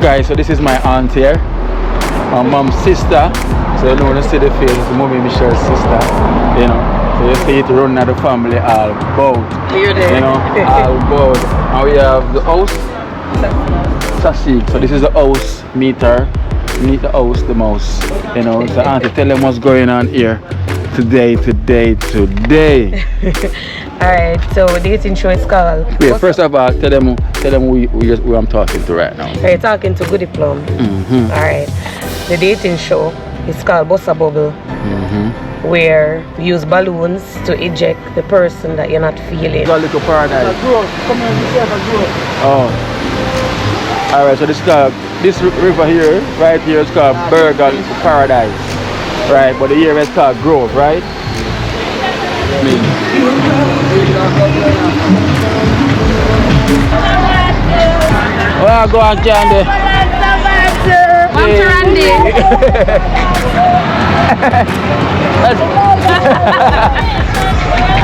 Guys, so this is my aunt here, my mom's sister. So you know, when you see the face, it's Mommy Michelle's sister. You know, so you see it running at the family all about. You know, all about. And we have the house, Sassy. So this is the house meter. Meet the house, the mouse. You know, so auntie, tell them what's going on here today. Alright, so the dating show is called. Yeah, first of all, tell them who I'm talking to right now. You're talking to Goody Plum. Alright, the dating show is called Bossa Bubble, where we use balloons to eject the person that you're not feeling. Got a little paradise. Oh. Alright, so this river here, right here, is called Burger Paradise. Right, but the area is called Grove, right? Well, go on, Candy. Come to Randy.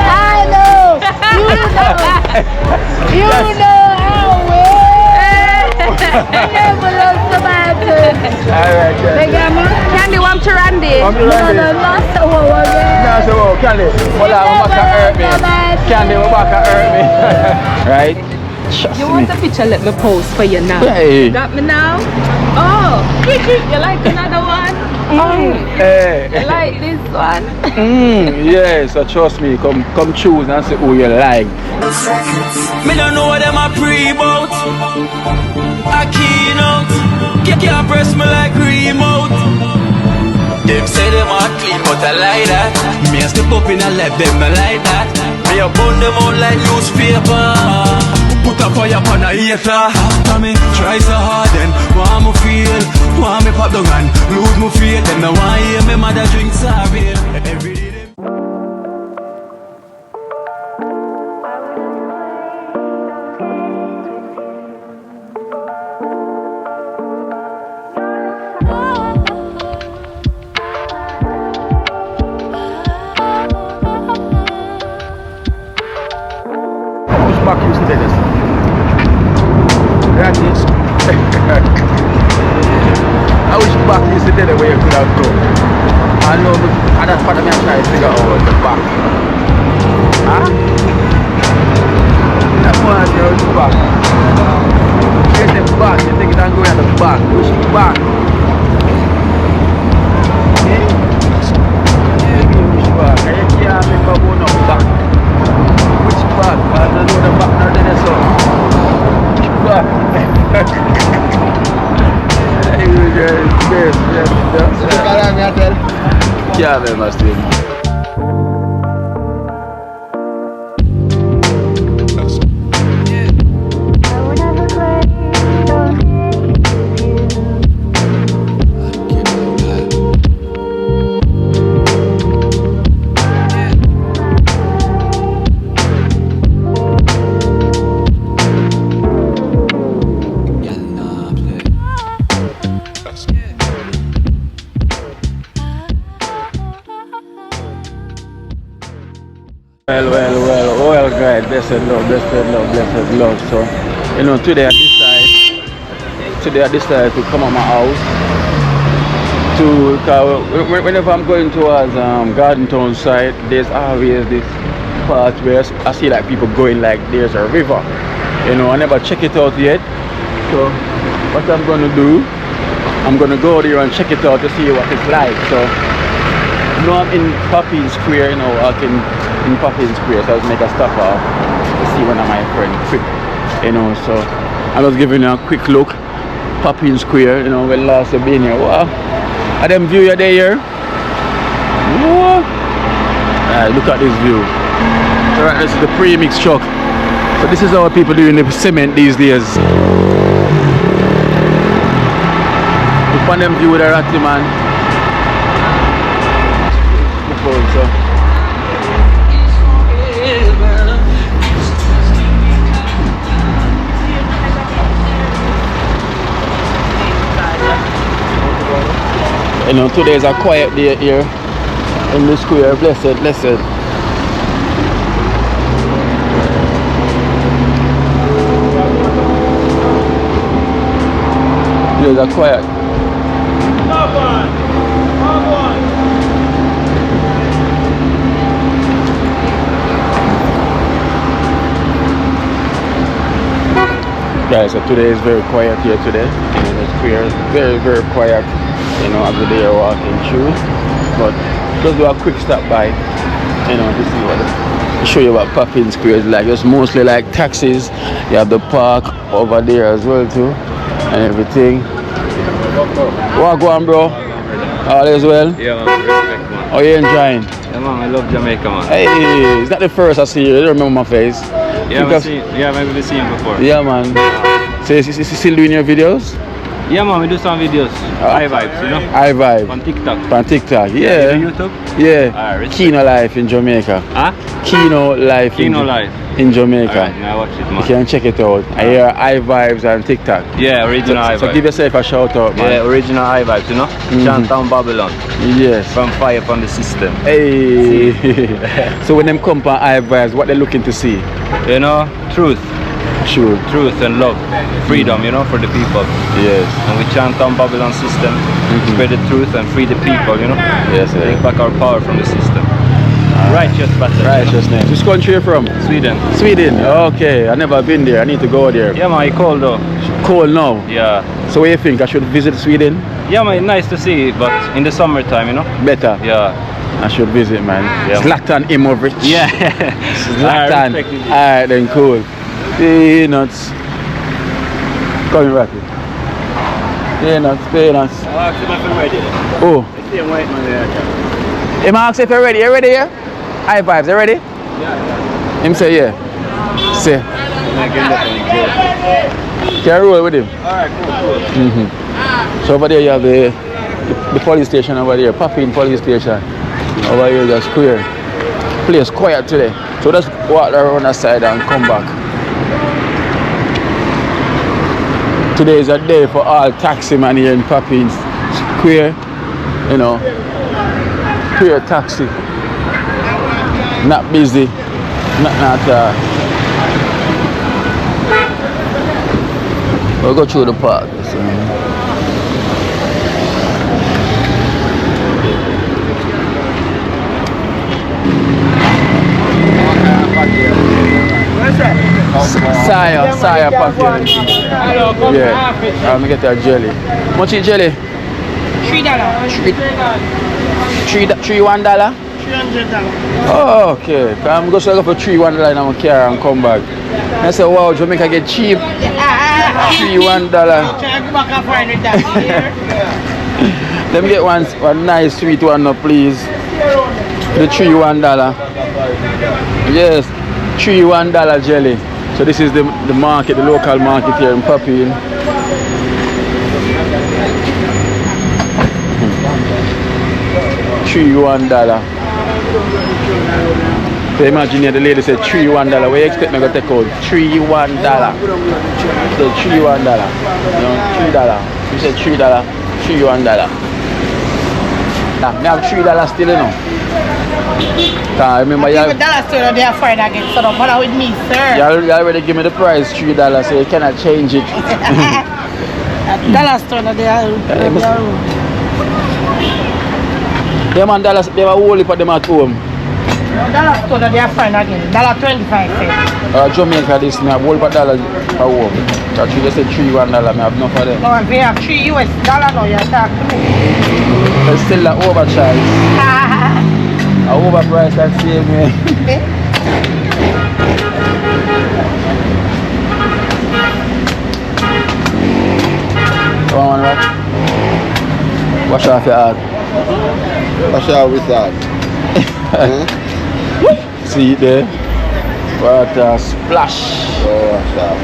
I know. You know how Alright, Candy, want to Randy? No, Candy, hold on, I'm back hurt me. Candy, I'm back hurt me. Right? Trust you me. want a picture? Let me post for you now. Hey. Got me now? Oh, you like another one? Hey. You like this one? Yes, so trust me, come choose and see who you like. Me don't know what them a pre-bout. A Kino, can't press me like remote. Them say them a clean, but I like that. Me a step up in a left, them not like that. Me a burn them out like newspaper. Put a fire upon a hater. After me try so hard, then want me feel, want me pop down and lose me faith. Them no want hear me mother drink sorry. Every day. Back used to this. That is. I wish back used to the way you could have gone. I know, and that's part of me I'm trying to figure out the back. Huh? That's why I go to the back. Here's the back, you think it and go at the back. Push it back. Okay? Yeah, push back. I can't make a one up back. Which back? I don't know the back, not the next one. Which back? Yeah, man, must be. Well, guys, blessed love. So, you know, today I decided to come out my house whenever I'm going towards Garden Town side, there's always this part where I see like people going like there's a river. You know, I never check it out yet. So, what I'm gonna do, I'm gonna go there and check it out to see what it's like. So, you know, I'm in Poppin Square, you know, walking in Poppin Square, so I was make a stop off to see one of my friends quick, you know. So I was giving you a quick look, Poppin Square, you know, when last I've been here. Wow, are them view you're there? Wow. Look at this view. Alright, this is the pre-mix truck. So this is how people doing the cement these days. Look on them view with a ratty man. So. You know, today is a quiet day here in the square. Blessed. Videos are quiet. Guys, so today is very quiet here today. You know, the square is very, very quiet. You know, as the day are walking through. But just do a quick stop by. You know, to see what to show you what Poppin Square is like. It's mostly like taxis. You have the park over there as well too, and everything. What go on, bro? All is well? Yeah, man, respect, man. How you enjoying? Yeah, man, I love Jamaica, man. Hey, it's not the first I see you. I don't remember my face. Yeah, Because- maybe we've seen before. Yeah, man. So you still doing your videos? Yeah, man, we do some videos. High vibes, you know? I vibe. On TikTok. On TikTok, You yeah. do YouTube? Yeah. Respect. Kino life in Jamaica. Huh? Kino life. Kino life. In Jamaica. Alright, now watch it, You man. can check it out. I hear high vibes on TikTok. Yeah, original high So vibes. give yourself a shout out, man. Yeah, original high vibes, you know? Downtown Babylon. Yes. From fire from the system. Hey. So when them come on high vibes, what they looking to see? You know, truth. Sure. Truth and love. Freedom, you know, for the people. Yes. And we chant on Babylon system, spread the truth and free the people, you know? Yes, sir. Take back our power from the system. Righteous battle. Righteousness. Which country you from? Sweden. Sweden. Okay. I never been there. I need to go there. Yeah, man, it's cold though. Cold now. Yeah. So what do you think? I should visit Sweden? Yeah, man, nice to see, but in the summertime, you know? Better. Yeah. I should visit, man. Yeah. Zlatan Imovic. Yeah. Zlatan. Alright then, cool. Peanuts. Coming rapid. Peanuts. Oh. Him ask if you're ready. You ready here? High vibes, you ready? Yeah. Him say yeah. Say. Can I roll with him? Alright, cool. So over there you have the police station over there, Poppin police station. Over here the square. Place quiet today. So just walk around the side and come back. Today is a day for all taxi man here in Poppin Square. You know. Square taxi. Not busy. Not we'll go through the park. So. Saya packet. Yeah. I'm gonna get that jelly. Much is jelly? $3. $3 $1? $300. Oh, okay. I'm going to go for $3 $1 in my car and come back. I said, wow, Jamaica get cheap. $3 $1. Let me get one nice sweet one now, please. The $3 $1. Yes, $3 $1 jelly. So this is the market, the local market here in Poppin. $3 $1. So imagine here the lady said $3 $1. What do you expect me to take out? $3 $1. So $3 $1. You know, $3. You said $3 $1. Now, I have $3 still, you know. I remember you $1 store they are fine again, so don't bother with me, sir. you already give me the price $3, so you cannot change it. $1 store they are. Yeah, man, $1 they have a whole heap of them at home. $1 store they are fine again. $1.25. Jamaica this now, whole heap of dollars at home. So you said $3 $1, I have enough of them. No, if you have $3 US now, you talk to me. It's still an overcharge. A overpriced and same way. Come on, right? Wash off your heart. Wash out with that. See it there? What a splash. Oh, wash out.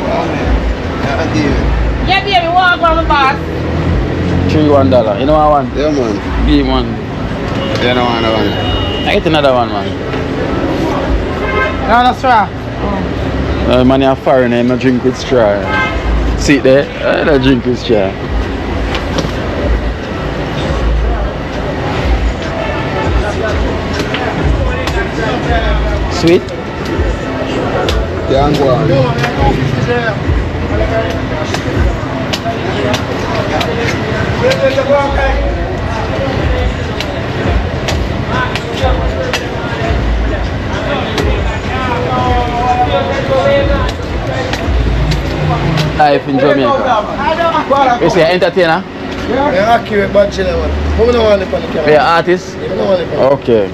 Yeah, baby, walk on the boss. $3 $1. You know what I want? Yeah, man. Give one. You know what I want. I get another one, man. No, that's right. Man, you're foreign, I'm not drink with straw. See it there? I don't drink with straw. Sweet? Can't go on. Life in Jamaica. You say entertainer? Yeah, accurate, but chill out. Who don't want to put the camera? You're artist? Who don't want to put Okay.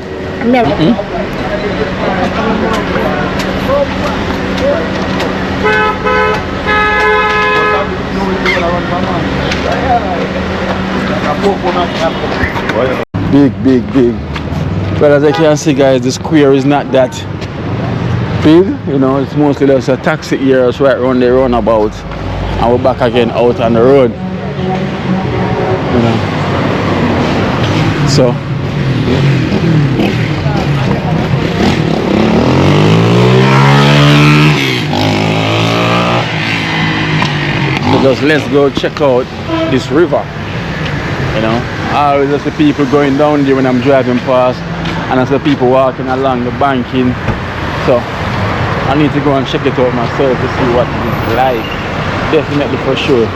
Big. Well, as I can see, guys, the square is not that big. You know, it's mostly just a taxi here, so right around the roundabout, and we're back again out on the road. You know, so. So just let's go check out this river. You know, I always just see people going down there when I'm driving past, and I see people walking along the banking. So I need to go and check it out myself to see what it's like. Definitely, for sure.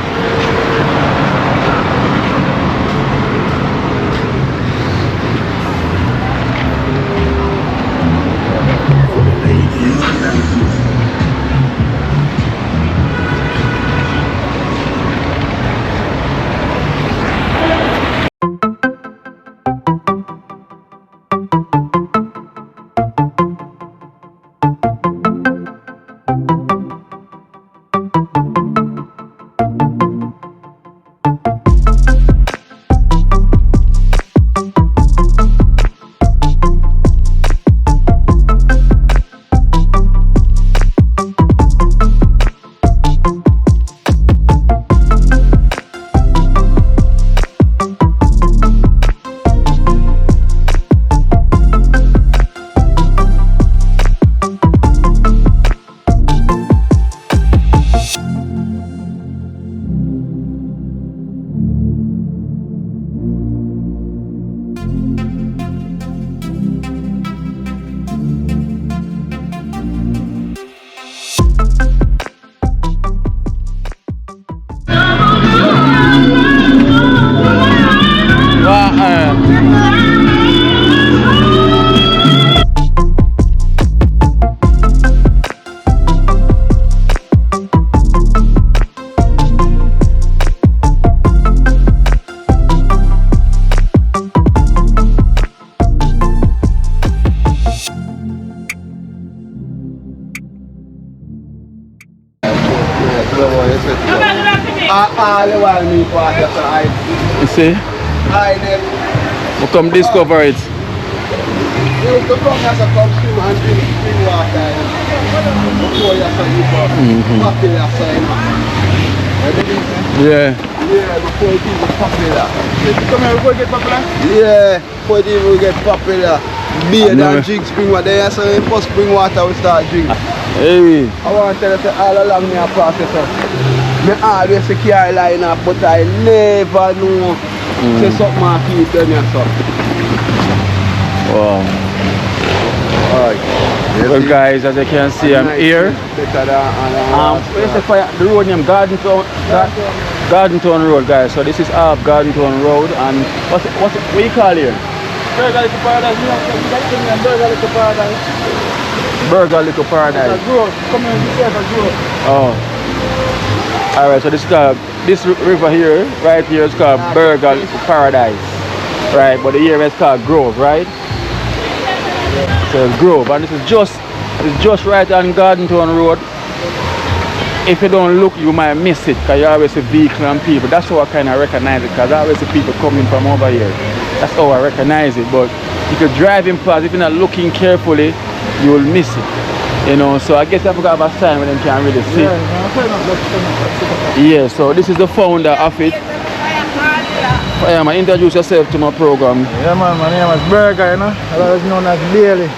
You see? We come discover it. Yeah. Before it even popular. Come here, we get popular? Yeah, before it even get popular. Beer and drink spring water. They so in first spring water we start drink. Hey. I want to tell you that all along me a processor. I always say carry line up, but I never know say something I keep done here, so. Wow. Alright. Well, guys, as you can see, I'm here. Where's the road name? Garden Town Road, guys. So this is off Garden Town Road, and what you call here? Burger Little Paradise. Burger Little Paradise. Come here, Oh. Alright, so this river here, right here, is called Burger Paradise. Right, but the area is called Grove, right? So it's Grove, and this is just right on Garden Town Road. If you don't look, you might miss it, because you always see vehicles and people. That's how I kind of recognize it, because I always see people coming from over here. That's how I recognize it. But if you're driving past, if you're not looking carefully, you will miss it. You know, so I guess I have to have a sign when they can't really see. Yeah, so this is the founder of it. Yeah, man, introduce yourself to my program. Yeah, man, my name is Burger, you know, otherwise known as Daily.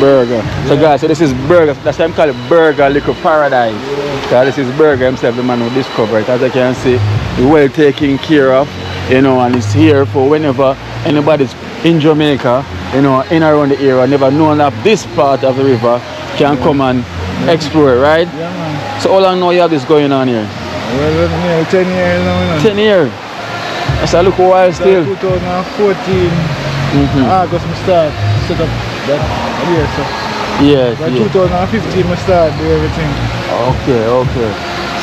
Burger. So guys, so this is Burger. That's why I'm calling it Burger Little Paradise. So this is Burger himself, the man who discovered it. As I can see, he's well taken care of, you know, and it's here for whenever anybody's in Jamaica, you know, in around the area, never known of this part of the river, can come and explore, right? Yeah, man. So how long now you have this going on here? Well, 10 years now, you know. 10 years. That's a look a while still. 2014, August I start set up that year. So. Yes. By 2015 I start do everything. Okay.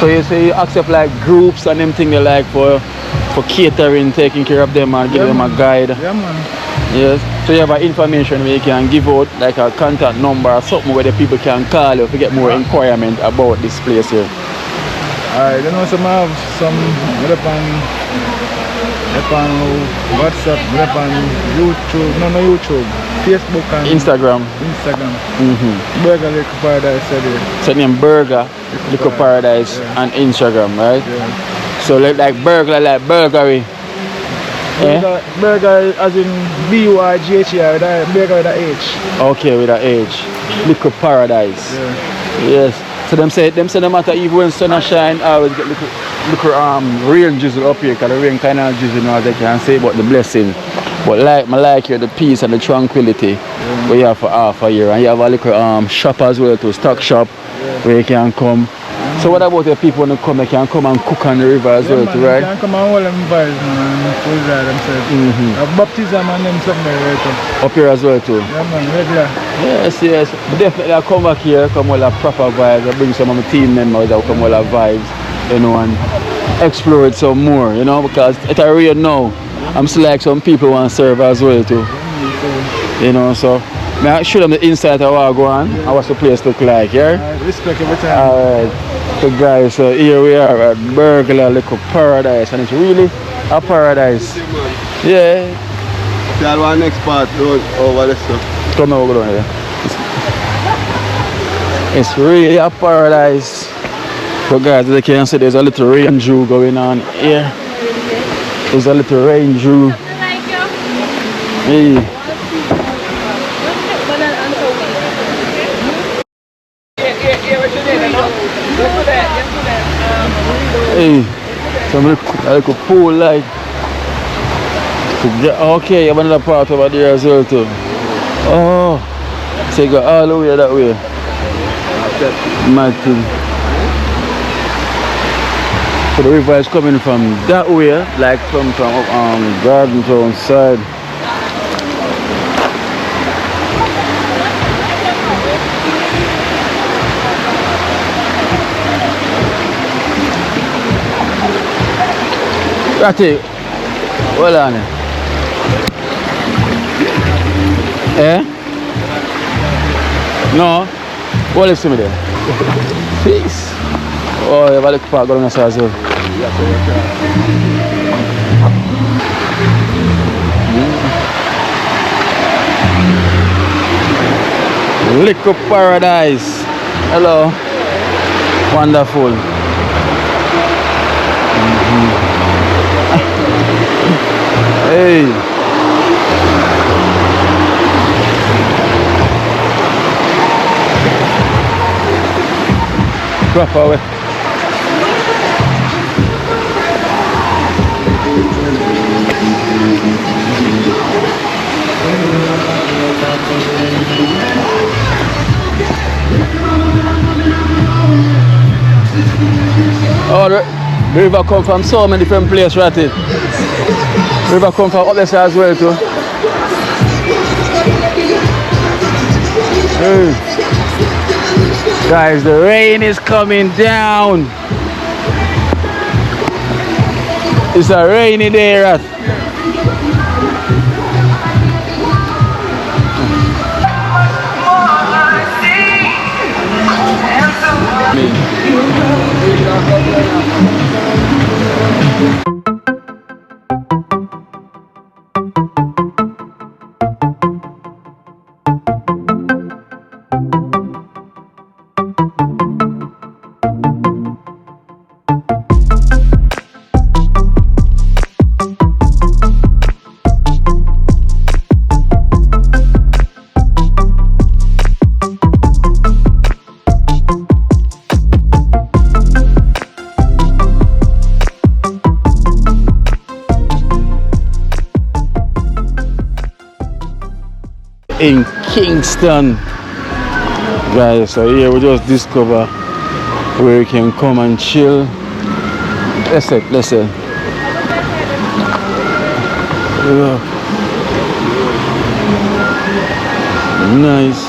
So you say you accept like groups and them thing they like for catering, taking care of them and give them a guide. Yeah, man. Yes. So you have an information where you can give out like a contact number or something where the people can call you to get more inquirement about this place here. I don't know, some have some up on WhatsApp, up on YouTube, no YouTube, Facebook and Instagram. Burger Liquor Paradise said it. So name Burger Liquor Paradise and Instagram, right? Yeah. So like burglar, like burglary. Burger as in B-U-R-G-H-E-R, burger with a H. Okay, with a H. Liquor Paradise. Yeah. Yes. So them say no matter even when sun shine, always get little rain drizzle up here, because the rain kind of drizzle now they can say about the blessing. But I like here the peace and the tranquility where you have for half a year, and you have a little shop as well too, stock shop where you can come. So what about the people when they come? They can come and cook on the river as well too, right? They can come and hold them vibes, man, full dry themselves. Baptism and them something right up. Up here as well too? Yeah, man, regular. Yes. Definitely I'll come back here, come all the proper vibes. I bring some of my team members that will come all the vibes, you know, and explore it some more, you know, because it's a real now. I'm still like some people want to serve as well too. You know, so may I show them the inside of what I go on and what's the place look like, yeah? Respect every time. Alright. So guys, so here we are at Burglar Liquor Paradise, and it's really a paradise. Yeah. Tell one next part over the stuff. Come over here. It's really a paradise. So guys, as you can see, there's a little rain drew going on here. There's a little rain drew. Hey. Hey, some little pool like. Okay, you have another part over there as well too. Oh, so you go all the way that way. Mad thing. So the river is coming from that way, like from Garden Town side. Ratty, hold on. Eh? No? What listen to me there? Peace. Oh, you have a little part going on as well. Liquor Paradise. Hello. Wonderful. Hey. Proper way. Oh, the river come from so many different places, right? The river come from up there as well too. Hey. Guys, the rain is coming down. It's a rainy day, right? In Kingston, guys, so here we just discover where you can come and chill. Let's say Nice.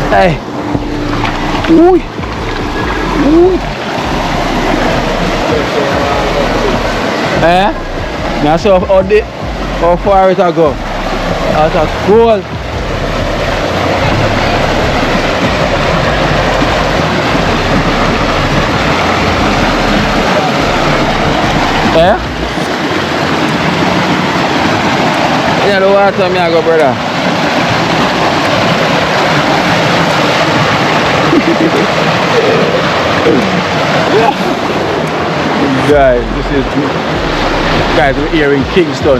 Hey. Ooh. Ooh. Eh? Now so how far it go? That's cool. Eh? Yeah, the water me I go, brother. Guys, we're here in Kingston,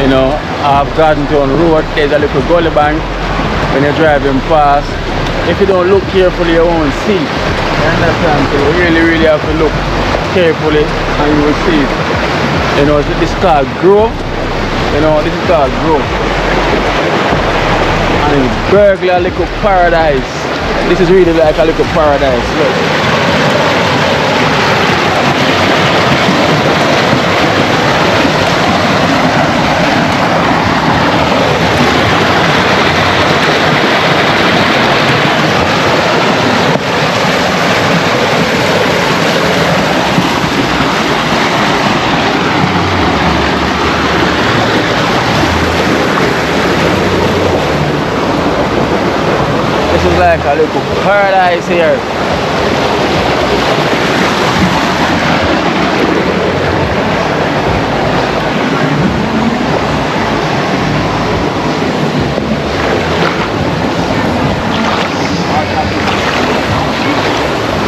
you know, I've gotten to on road. There's a little gully bank when you're driving past. If you don't look carefully, you won't see. You understand? So you really have to look carefully and you will see it. You know, this is called Grove. You know, this is called Grove. And it's burglar little paradise. This is really like a little paradise. Look. This is like a little paradise here.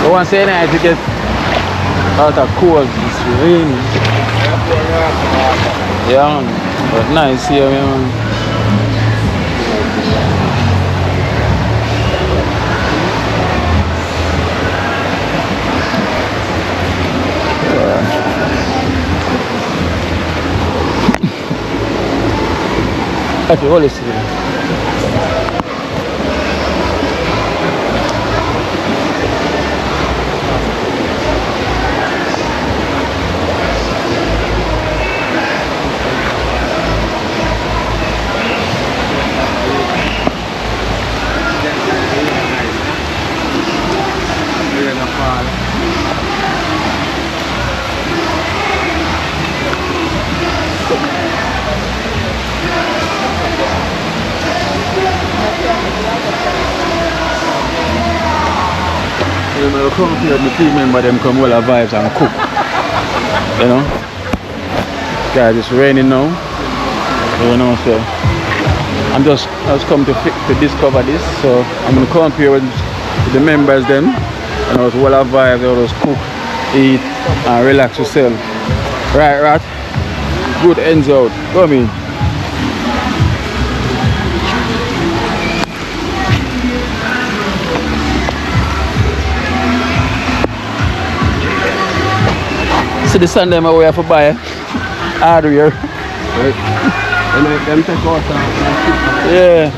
But once a night you get out of cold, it's raining. Yeah, man. But nice here, man. Okay, hold this here. When I come here, the team member them come all our vibes and cook. You know? Guys, it's raining now. You know, so I was come to discover this, so I'm gonna come here with the members them. And I was all our vibes, I was cook, eat and relax yourself. Right? Good ends out. Come in. See the sun them away for buy hardware. And them take out yeah.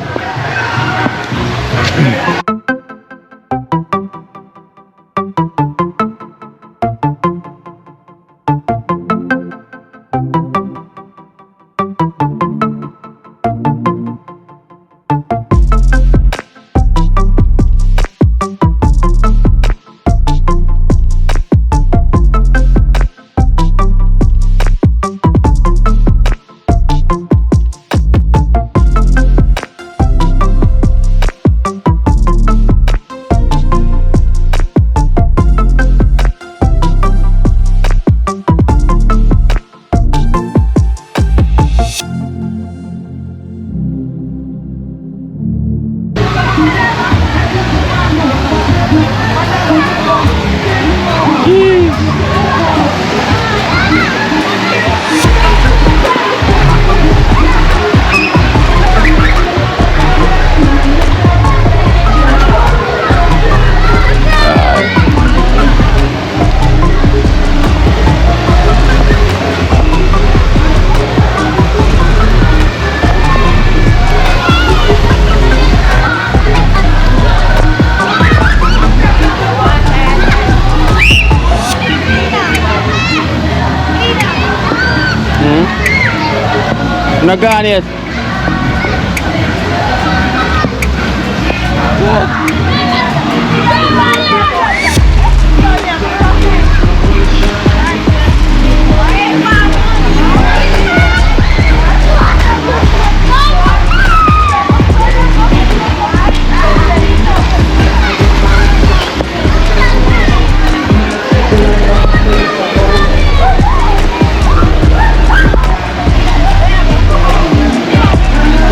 Not gone yet.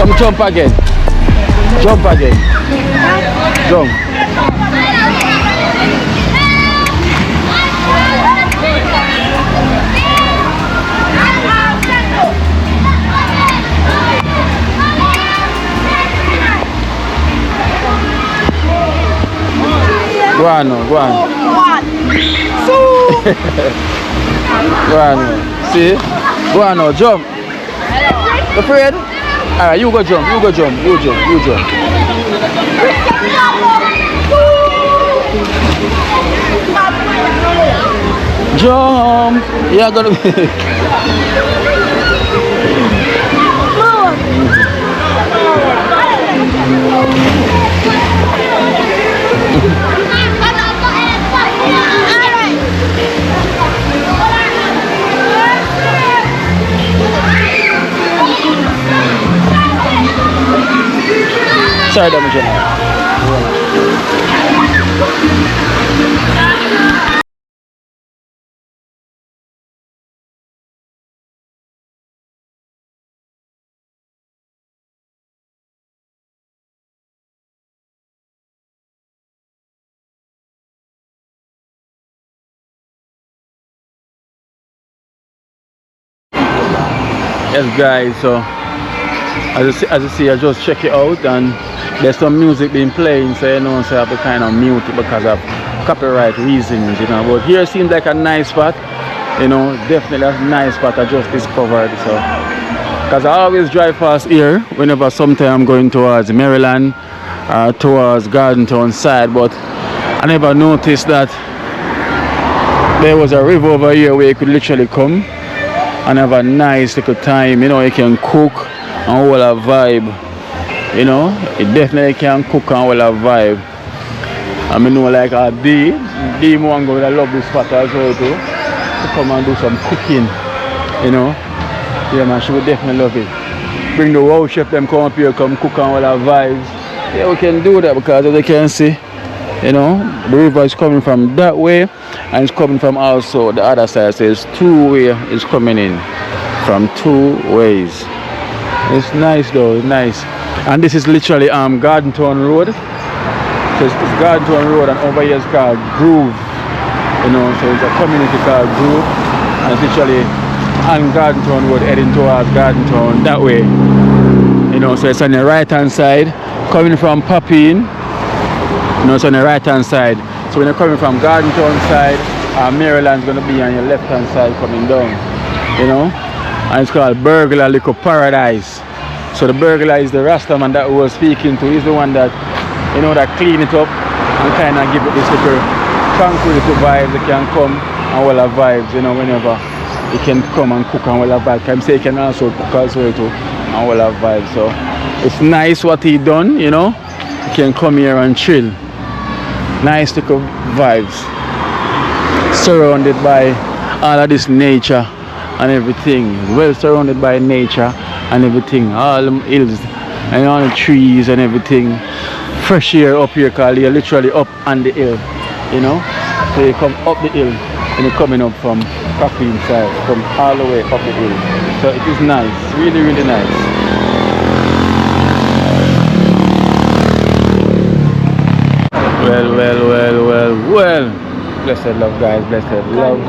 Come jump again. Jump again. Jump. Go on now, go on. Go on now. See? Go on now, jump. Afraid? Alright, you go jump, you go jump, you jump, you jump. Jump! You're gonna be. Sorry, Damage. Yes guys, so as you see, I just check it out and there's some music being playing, so you know, so I have to kind of mute it because of copyright reasons, you know. But here seems like a nice spot, you know, definitely a nice spot I just discovered. So because I always drive past here whenever sometime I'm going towards Maryland or towards Garden Town side, but I never noticed that there was a river over here where you could literally come and have a nice little time, you know. You can cook and hold a vibe, you know. It definitely can cook and hold a vibe. I mean, know like a D one go, I love this spot as well too, to come and do some cooking, you know. Yeah man, she would definitely love it. Bring the wow chef them come up here, come cook and hold a vibes. Yeah, we can do that because as you can see, you know, the river is coming from that way and it's coming from also the other side. So it's two way is coming in from two ways. It's nice though, it's nice. And this is literally Garden Town Road. So it's Garden Town Road and over here is called Groove. You know, so it's a community called Groove and it's literally on Garden Town Road heading towards Garden Town that way. You know, so it's on the right hand side coming from Poppin. You know, it's on the right hand side. So when you're coming from Garden Town side, Maryland's gonna be on your left hand side coming down. You know? And it's called Burglar Liquor Paradise. So the burglar is the Rastaman that we were speaking to. He's the one that, you know, that clean it up and kind of give it this little tranquility vibes. They can come and all our vibes, you know, whenever you can come and cook and all our vibes. Can say you can also cook also too and all our vibes. So it's nice what he done, you know. You can come here and chill. Nice little vibes. Surrounded by all of this nature and everything. Well surrounded by nature and everything. All the hills and all the trees and everything. Fresh air up here because you're literally up on the hill. You know? So you come up the hill and you're coming up from Poppin side. Come all the way up the hill. So it is nice. Really, really nice. Well. Blessed love, guys. Blessed love.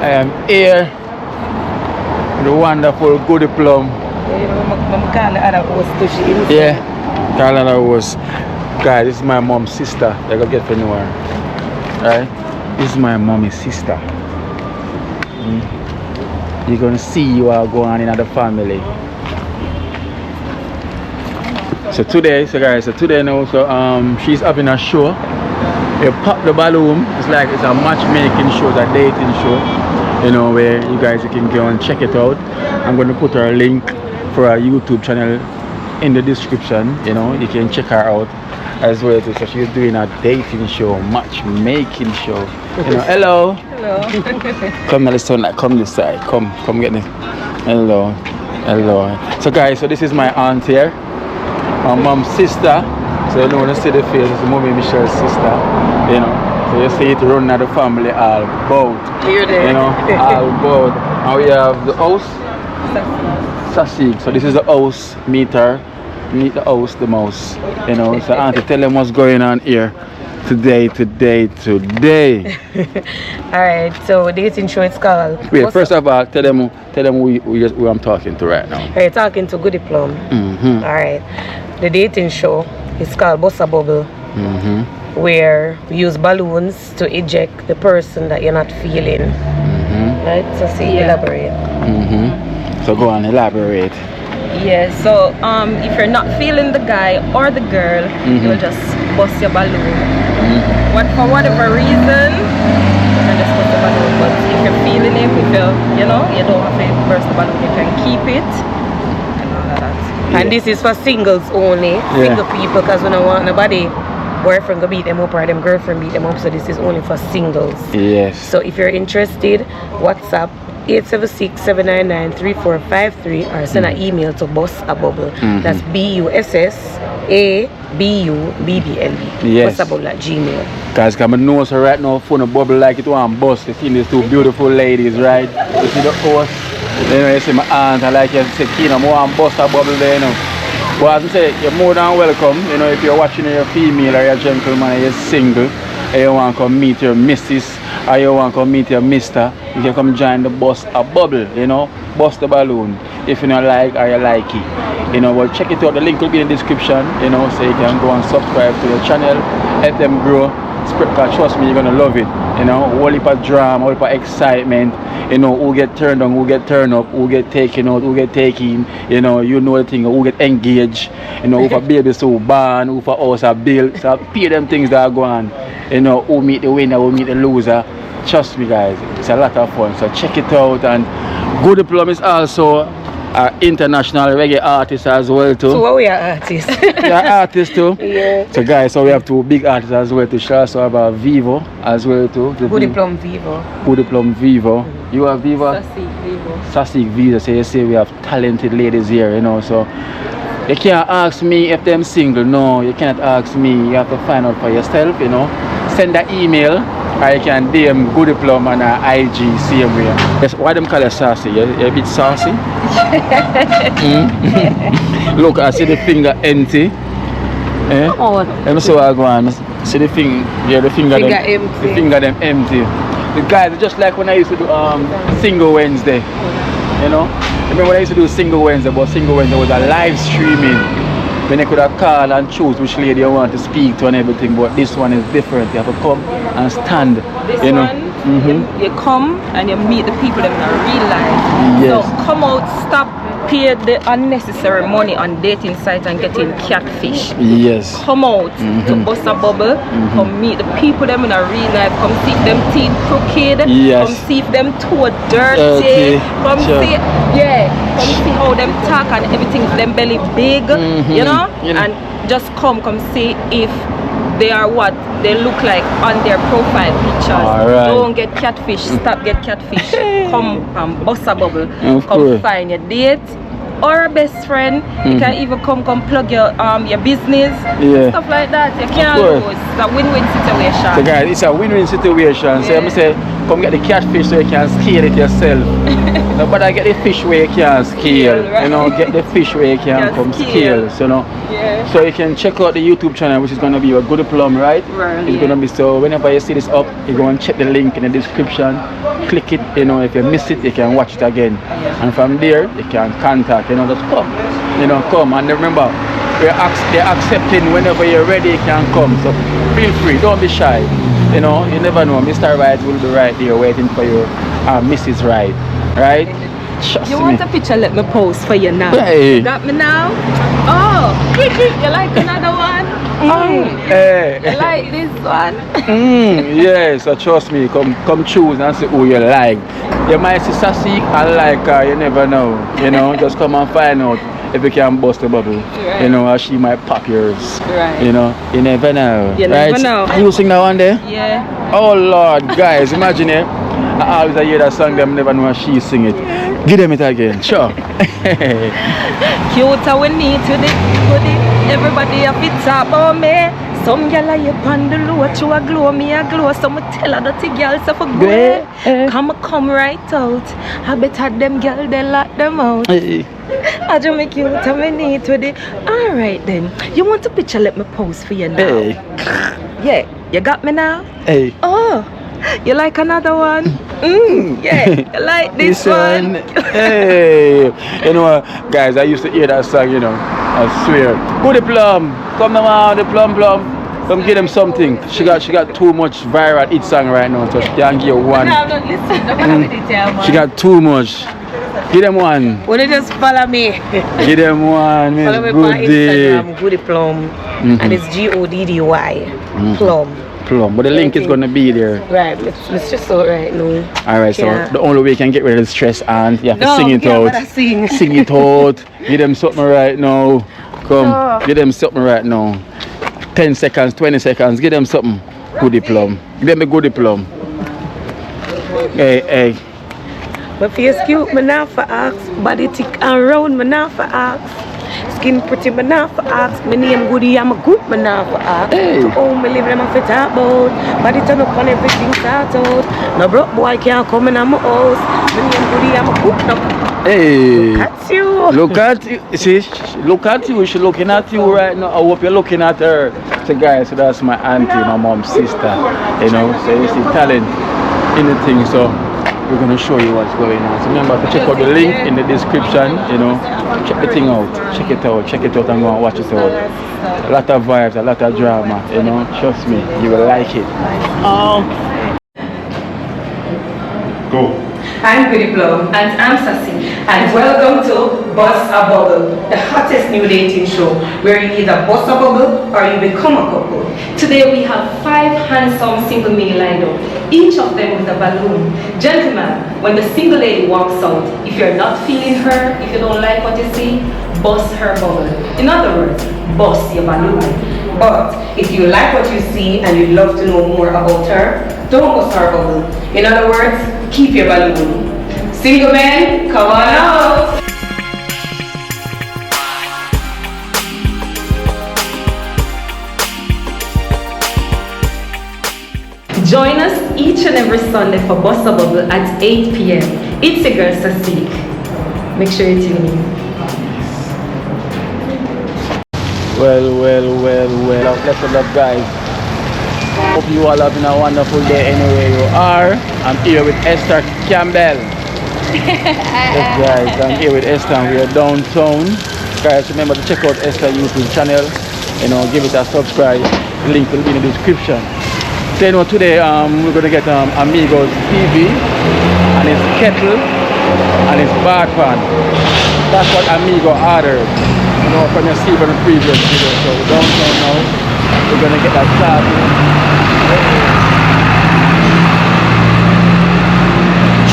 I am here with the wonderful Goody Plum. Yeah, call her host. Guys, this is my mom's sister. You're gonna get to know her. Right? This is my mommy's sister. You're gonna see what are going on in the family. So today now, so she's having a show. You pop the balloon. It's like it's a matchmaking show, it's a dating show. you know, where you guys can go and check it out. I'm going to put her link for our YouTube channel in the description. You know, you can check her out as well too. So she's doing a dating show, matchmaking show. You know, hello. Hello. Come now, this side. Come this side. Come get this. Hello. So guys, so this is my aunt here, my mom's sister. So you know, when you see the face, it's Mommy Michelle's sister. You know, so you see it running at the family all about. Here they. You know, all about. And we have the house. Sassy. So this is the house. Meet the house, the mouse. You know, so auntie, tell them what's going on here today. Alright, so dating show it's called. Wait, first of all, tell them who I'm talking to right now. You're talking to Goody Plum. Alright. The dating show is called Bossa Bubble. Where we use balloons to eject the person that you're not feeling. Right? So see, elaborate. So go on, elaborate. Yeah, so if you're not feeling the guy or the girl, you'll just bust your balloon. For whatever reason, you can just bust the balloon. But if you're feeling it, if you know, you don't have to burst the balloon, you can keep it and all of that. And this is for singles only, single people, because we don't want nobody boyfriend go beat them up or them girlfriend beat them up. So this is only for singles. Yes. So if you're interested, WhatsApp 876-799-3453 or send an email to bossabubble. That's BUSSABUBBLE. Yes. Bossabubble@gmail. Guys, come and know so right now phone a bubble like it one bust. You see these two beautiful ladies, right? You see the host. You know, you see my aunt, and like you said, Kino, I want bust a bubble there, you know. But as I say, you're more than welcome. You know, if you're watching you're a female or you're a gentleman or you're single, and you want to come meet your missus or you want to come meet your mister, you can come join the Bust a Bubble, you know, bust the balloon if you don't like or you like it. You know, well, check it out, the link will be in the description, you know, so you can go and subscribe to the channel, help them grow. Trust me, you're gonna love it. You know, whole heap of drama, whole heap of excitement. You know, who get turned on, who get turned up, who get taken out, who get taken. You know the thing, who get engaged. You know, who for babies so born, who for house are built. So pay them things that are going on. You know, who meet the winner, who meet the loser. Trust me, guys, it's a lot of fun. So check it out. And Goody Plum is also an international reggae artist as well too. So what we are artists? You are artists too? Yeah. So guys, so we have two big artists as well too. She also have a Vivo as well too. Goody Plum Vivo. Goody Plum Vivo. You have Vivo? Sassy Vivo. So you say we have talented ladies here, you know. So you can't ask me if they're single. No, you cannot ask me. You have to find out for yourself, you know. Send an email or you can DM Goody Plum on our IG same way. Yes, why them call you sassy? You're a bit sassy? Look, I see the finger empty. Eh? Let me see what I go on. See the finger, the finger empty. The finger them empty. The guys, just like when I used to do Single Wednesday. You know? Remember when I used to do Single Wednesday, but Single Wednesday was a live streaming. When you could have called and choose which lady you want to speak to and everything, but this one is different. You have to come and stand. This you know? one, you come and you meet the people that in real life. Yes. So come out, stop, pay the unnecessary money on dating sites and getting catfish. Yes. Come out to Bust a Bubble, come meet the people them in a real life, come see if them teeth crooked, Yes. come see if them toe dirty, come see, come see how them talk and everything, them belly big, you know, and just come see if they are what they look like on their profile pictures. Alright. Don't get catfish, stop get catfish. Come and Bust a Bubble. Of Come course. find your date or a best friend. You can even come plug your business, stuff like that. You can't lose. It's a win-win situation. So guys, it's a win-win situation. So I'm say, come get the catfish so you can scale it yourself. No, but I get the fish where you can scale. Right. You know, get the fish where you can come scale. So no. So you can check out the YouTube channel, which is gonna be a Goody Plum, right? It's gonna be, so whenever you see this up, you go and check the link in the description. Click it. You know, if you miss it, you can watch it again. And from there, you can contact. You know, just come. You know, come. And remember, they're accepting whenever you're ready. You can come. So feel free. Don't be shy. You know, you never know. Mr. Right will be right there waiting for you. Mrs. Right. Right? Trust You me. want a picture? Let me pose for you now. Hey. You got me now? Oh, you like another one? Hey. You like this one? Yes, so trust me, come choose and see who you like. You might see Sassy and like her, you never know. You know, just come and find out if you can bust the bubble. Right. You know, or she might pop yours. Right. You know, you never know. You right? never know. You sing that one there? Yeah. Oh Lord, guys, imagine it. I always hear that song, them never know she sing it. Give them it again, sure. Cute we need to the goody. Everybody a fit top about me. Some gyal a yep on the low, you a glow, me a glow. Some tell a dirty gyal so for go. Come right out. I better them gyal they lock them out. I just make you tell me need to the. Alright then. You want a picture? Let me pose for you now. Hey. Yeah, you got me now? Hey. Oh, you like another one? Yeah, you like this one? Hey. You know what, guys, I used to hear that song, you know. I swear. Goody Plum. Come on, the plum. Come give them something. She got too much viral hit song right now, so she can't give you one. No, I'm not listening. Don't have the detail, man. She got too much. Give them one. Wanna just follow me? Give them one, Miss Follow me on Goody. Instagram, Goody Plum, and it's Goddy Plum. Plum, but the link is gonna be there. Right, let's just out right now. Alright, so Yeah. the only way you can get rid of the stress and you have to No, sing it yeah, out. but I sing. Sing it out. Give them something right now. Come, Oh. give them something right now. 10 seconds, 20 seconds, give them something. Goody Plum. Give them a Goody Plum. Hey. My face cute, me not for ask. Body thick and round, me not for ask. Skin pretty, me not for ask. My name Goody, I'm a good, me not for ask. Hey. To home, me live, them a fit talk about. Body turn up on everything start out. No broke boy can't come in my house. My name Goody, I'm a good, no. Hey. That's you. Look at you. See, look at you. She's looking at you right now. I hope you're looking at her. So guys, so that's my auntie, my mom's sister. You know, so you see talent in the thing. So we're gonna show you what's going on. So remember to check out the link in the description. You know, check the thing out. Check it out, and go and watch it out. A lot of vibes, a lot of drama. You know, trust me, you will like it. Go. I'm Goody Plum. And I'm Sassy. And welcome to Bust a Bubble, the hottest new dating show where you either bust a bubble or you become a couple. Today we have 5 handsome single men lined up, each of them with a balloon. Gentlemen, when the single lady walks out, if you're not feeling her, if you don't like what you see, bust her bubble. In other words, bust your balloon. But if you like what you see and you'd love to know more about her, don't bust her bubble. In other words, keep your balloon. Single men, come on out! Join us each and every Sunday for Bust a Bubble at 8 p.m. It's a girl Sassy. Make sure you tune in. Well, blessed up guys. Hope you all having a wonderful day anywhere you are. I'm here with Esther Campbell. Yes guys, I'm here with Esther and we are downtown. Guys, remember to check out Esther YouTube channel. You know, give it a subscribe. The link will be in the description. So you know, today we're gonna get Amigos TV and his kettle and his bar pan. That's what Amigo ordered. You know, from your see from the previous video. So we don't know now. We're gonna get that started.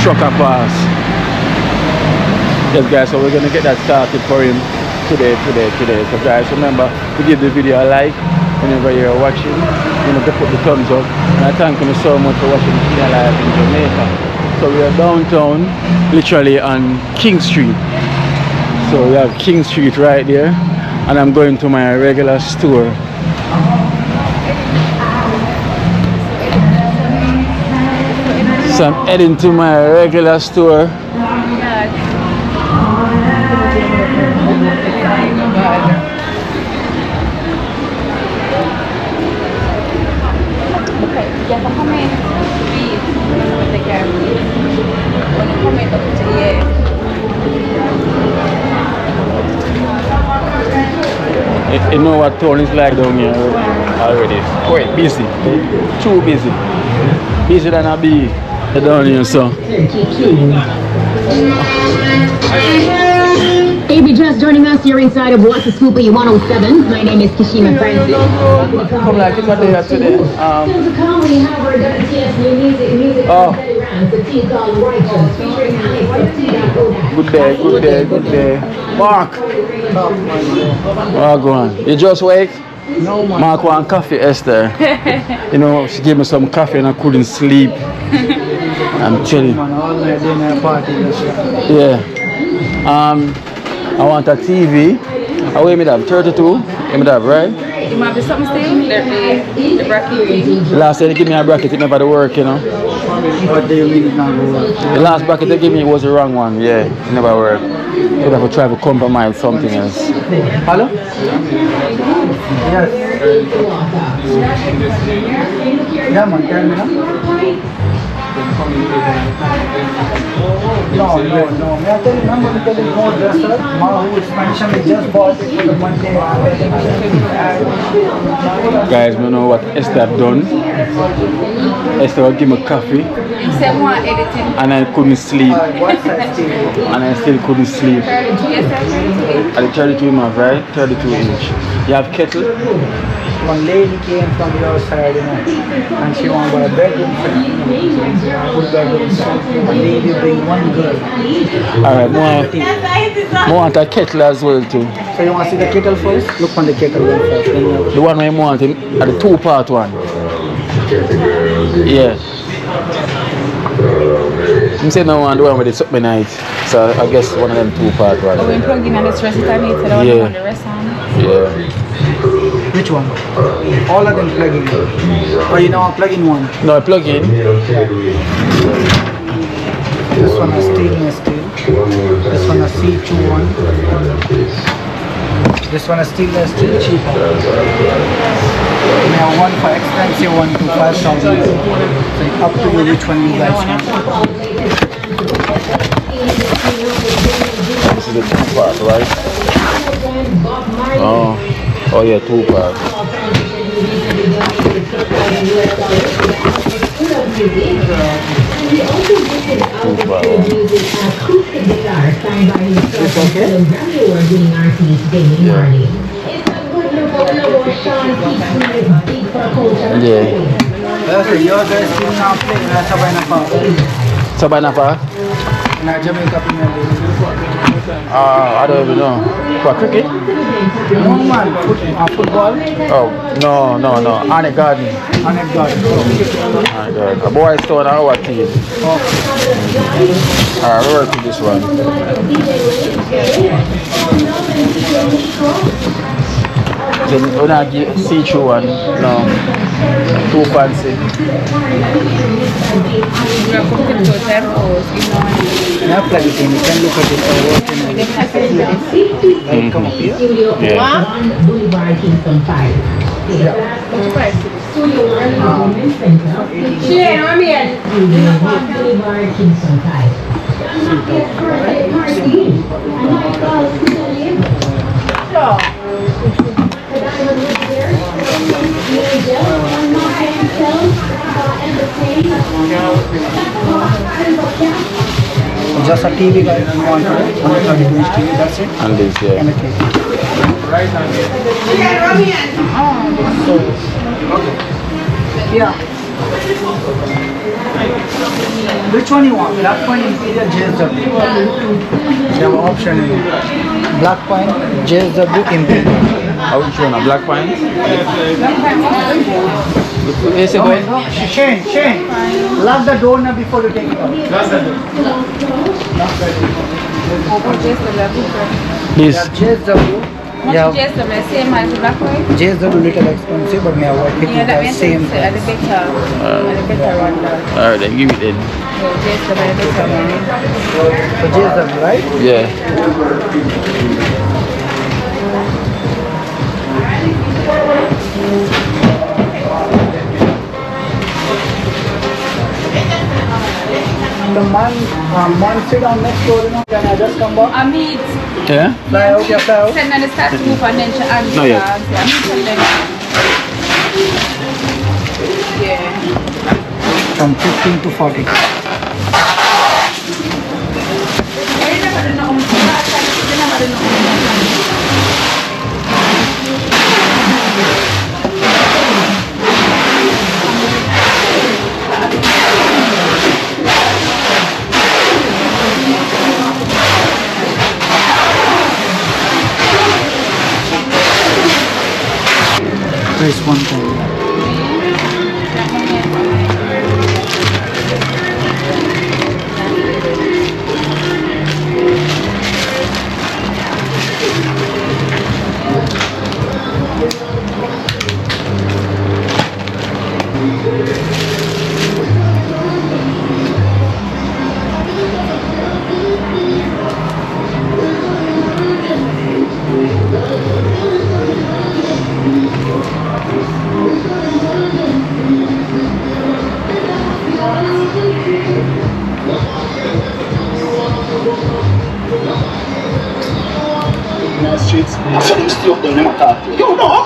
Trucker pass. Yes guys, so we're gonna get that started for him today. So guys, remember to give the video a like whenever you're watching. You know, to put the thumbs up. And I thank you so much for watching Kino live in Jamaica. So we are downtown, literally on King Street. So we have King Street right there, and I'm going to my regular store. So I'm heading to my regular store. You know what town is like down here already. Quite busy. Too busy. Busier than I be down here, so. If you're just joining us, you're inside of What's the Scoop at 107. My name is Kishima Francis. Come like it's what they are today. Films of comedy, however, WTS new music Oh. the tea called Righteous, featuring Alex of T.O. Good day. Mark. Oh, go on. You just wake? No, man. Mark want coffee, Esther. You know, she gave me some coffee and I couldn't sleep. I'm chilling. Man, all night dinner party. Yeah. I want a TV. How many have? 32? You have, right? It might be something still. The bracket. Last time they gave me a bracket, it never worked, you know. What do you mean it not work? The last bracket they gave me was the wrong one, yeah. It never worked. You'd have to try to compromise something else. Hello? Yes. Yeah, man, tell me now. No. Me I tell you, remember me telling no dresser, who is mentioned, we just bought it for the Monday. Guys, you know what Esther have done? Esther will give me coffee. And I couldn't sleep. What size TV? And I still couldn't sleep. 32. At the 32 inch, right? 32 inch. You have kettle? One lady came from your side, you know, and she wanted a bedroom set. Good bedroom set. A lady bring one girl. Alright, I want a kettle as well too. So you want to see the kettle first? Look on the kettle one first. Then you The one I want him at the 2-part one. Yeah. I'm saying no one the one with the something night. So I guess one of them 2-part ones. When plug in and the rest of the need to Yeah. on the rest on. Yeah. Which one? All of them plug in. Or you know a plug in one? No, I plug in. This one is stainless steel. This one is C2 one. This one is stainless steel, cheaper. We have one for expensive one to 5,000. So it's up to you which one you guys want. This is the 2-part, right? Oh yeah, 2-part. It's okay? Yeah. So your guys still now playing in Sabina Park. Sabina Park? In Jamaica Premier League. I don't even know. For cricket? No man, football. Oh, no. On the garden. On a garden. A boy stone our team. Alright, we'll work with this one. Then we're not see through one. No. Too fancy. Now plug it in, you can look at it or work in it. Like come up here. Yeah. Boulevard Kingston 5. What's price? Boulevard Kingston 5. Just a TV guy you want to 130 inch TV, that's it. And this, yeah. And a cake. Yeah. Which one you want? Black Point, Imperial, JSW. You have an option in it. Black Point, JSW, Imperial. Which one? A black pine? Is it going? Shane, lock the door now before you take it out. Lock the door. This. JSW. Yeah. Same as the black one? JSW little expensive, but may I work it Yeah, that the makes same sense. At the better one. Alright, then give it in. Just the better one. So JSW, right? Yeah. The man sit down next door, you know, can I just come back? I meet. Yeah? Fly out, yeah, fly out. Send on the start move and then she answers. Not yet. I meet and then. Yeah. From 15 to 40. Press one time. Streets, so them stay up down, them talk to you. You know?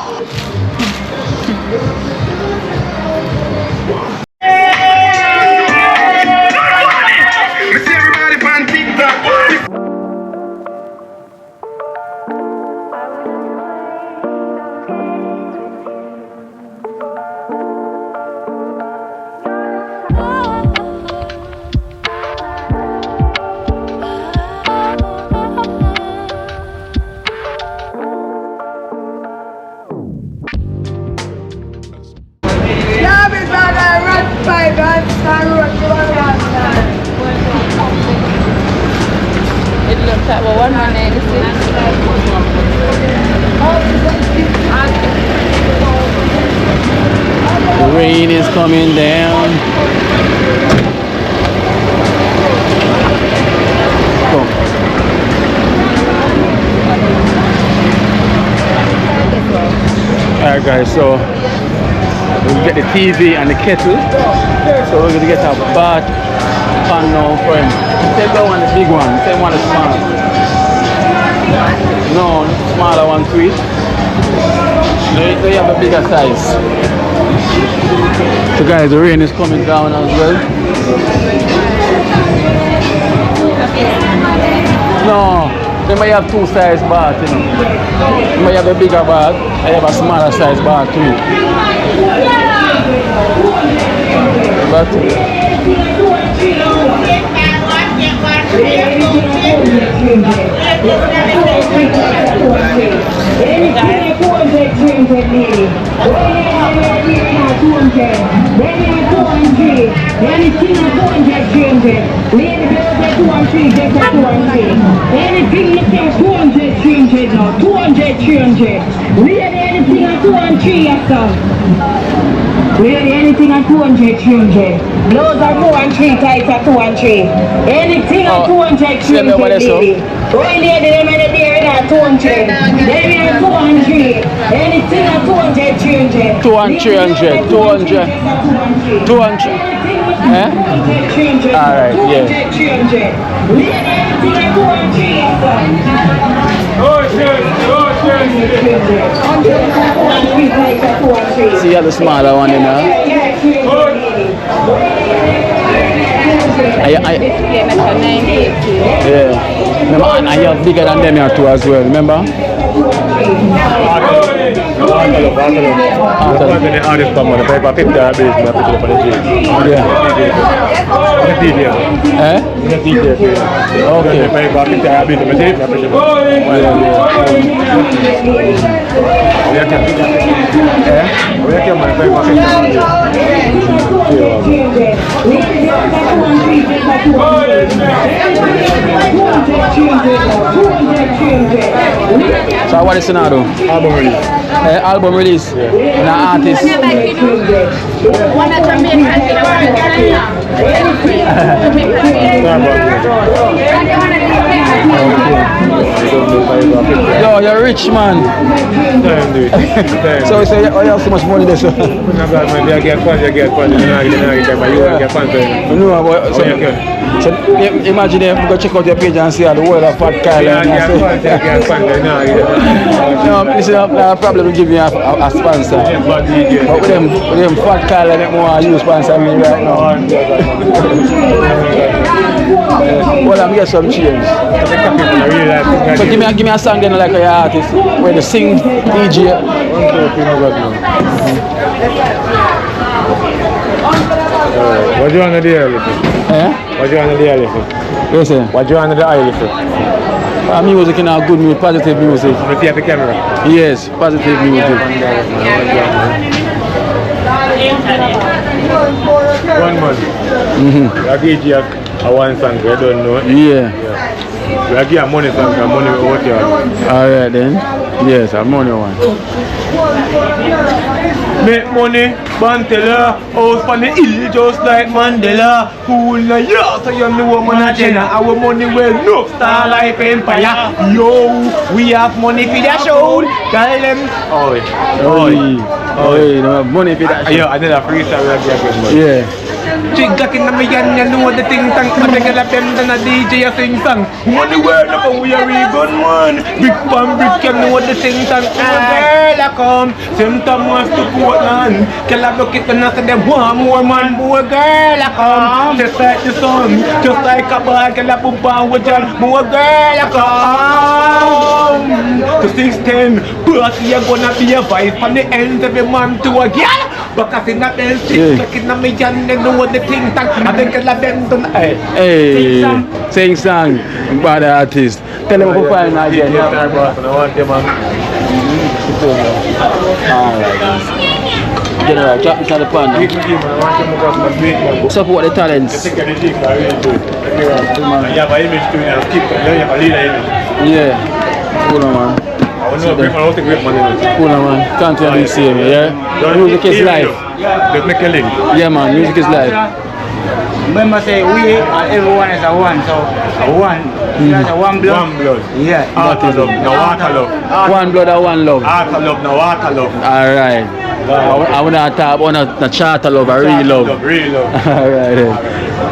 It looks like well, 196. The rain is coming down. Come. Alright guys, so we'll get the TV and the kettle. So we're gonna get a bath pan now for him. Take that one, the big one. Take one, the small. No, smaller one to it. They have a bigger size. So guys, the rain is coming down as well. No, they might have two size bath, you know. They might have a bigger bath, I have a smaller size bath too. But anything at 200, 300. Blows are 2 and 3, tights are 2 and 3. Anything at 200, 300, lady. Going there, they made it there at 200. They are 2 and 3. Anything at 200, 300. 2 and 300, 200. 200. Eh? Alright, yeah. See how the smaller one, you know? Yeah. Remember, I have bigger than them here too as well, remember? So what is now though? Album release. Album release? Yeah. And an artist? One of Jamaica. Yo, you're rich man. So you say, oh, you have so much money there, so. No, so imagine if you go check out your page and see all the world of Fat Kyle. No, listen, I probably will give you a sponsor. But with them Fat Kyle, I don't want to use sponsor me right now. Well, I'm get some change. So give me a song then like a artist where they sing DJ. What do you want to do, Alice? What do you want to do, Alice? Yes, sir. What do you want to do, Alice? Music in a good mood, positive music. You see at the camera? Yes, positive music. 1 month. I give you a one song, I don't know. Yeah. I give you a money song, money what you want. Alright then. Yes, I'm money one. Make money, Bantella, house on the hill just like Mandela. Cool na yeah, so you know what man a Jenna. Our money well no star life empire. Yo, we have money for the show. Tell them. Oh, no money for that. Yeah, I did a freestyle like that. Yeah. Chigga kin na me yan, you know the thing tank. I think I'll them than a DJ a sing song. Money word up and we are a gun man. Big bam brick, you know the thing tank. Girl I come, symptom wants to Portland. Kill a bucket and I say them want more man. Boy girl I come, just like the sun, just like a bag. Kill a boom bang with John. Boy girl I come. To 610, but you're gonna be a vibe on the end of the man to a girl. Because in that else, like in a million, they know the thing tank. I think I'll have them done. Hey, sing song, bad artist. Tell them who find again. I want them on. Alright. General, drop this on the pan. Support the talents. Yeah. Cool man. Cool man. Can't tell you see me, yeah? Music is live. Let's make a link. Yeah man, music is live. Remember say we and everyone is a one, so one. That's a one blood. One blood. Yeah. Heart of love, no water love. One blood and one love. Heart of love, no water love. Alright. I want to talk about the charter love, a real love. Real love. Alright then.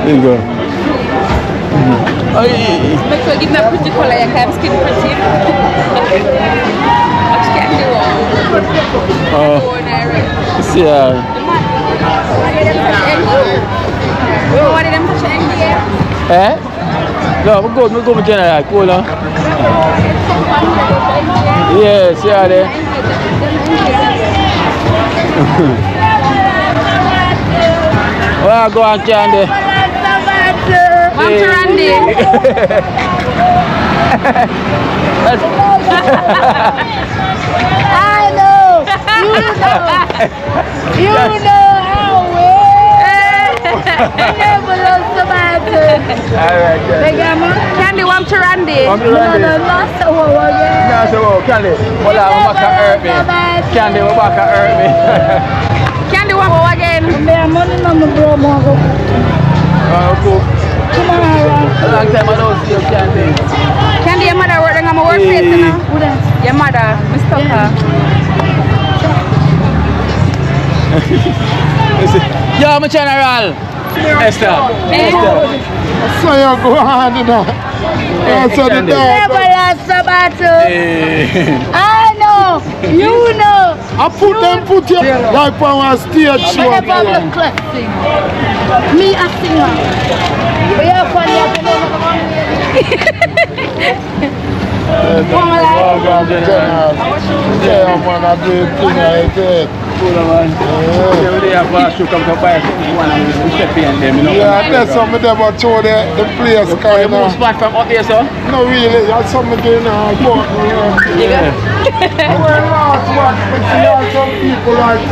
There you go. Make sure you give me a pretty color, I can skin pretty. What you can do? See ya. What did them touch NDA? Eh? No, we go with general, cool no? Yes, yeah there. Well, go on Candy. Want to Randy? I know. You know how well. Never lost tomato. Alright, Candy, want to Randy? Want to Randy? No, not so well again. No, so Candy. Hold on, I'm back to hurt me. Candy, we're back to hurt me. Candy, want to go again? I'm money on the bro, Mongo. Cool. Come on, A long time I don't see you, Candy. Candy, your mother working on my workplace, you know? Your mother, Miss Tucker. Yo, my general. Esther. So you go on to that. So the Never lost tomato. I know. You know. I put you like on a stage show. Whenever I'm classing. Me a singer. We are funny. Come on, yeah, man, I do it thing I did. Yeah, there's some of them are show the place kind of. Spot from up here, sir? No, really, that's some of them now. Yeah. Well, last one, but see how some people like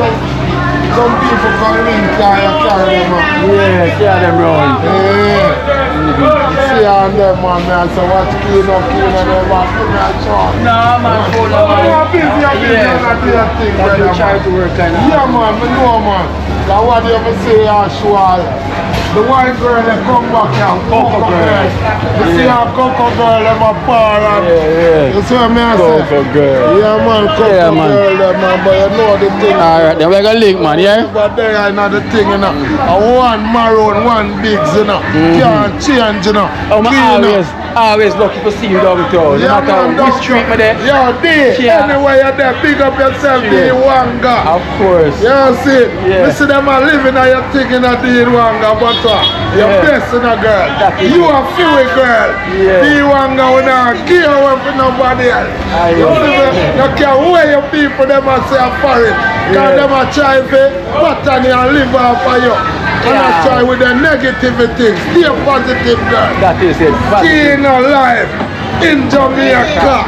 some people come in, carry them up. Yeah, carry them round. Yeah. See how them, man, so what's clean up, them, what put me on short. No, man, hold on, man. You're busy, and do your thing, brother. You try to work, kind of. Yeah, man, I know, man. That's what you ever say, Ashwal. The white girl, they come back here, Coco girl. You see how Coco girl, them a par and... Yeah. You see what I say? Coco girl. Yeah, man, Coco Yeah, man. girl, them, man, but you know the thing. Alright, then we're gonna link, man, yeah? But there I know the thing, you know. One maroon, one bigs, you know. Can't change, you know. Oh, my Clean, always. you know. always lucky to see you downtown. No matter which street me there. Yo, D, anywhere you're there, big up yourself, D Wanga. Of course. You see, yeah. You see them are living and you're thinking of D Wanga, but you're blessing a girl. You a few girl. Yeah. D Wanga will not give away for nobody else. You see me? You can't wear your people, them and say a foreign. Because them are trying to botany and live off of you. And I try with the negativity. Stay positive, girl. That is it. Kino life in Jamaica.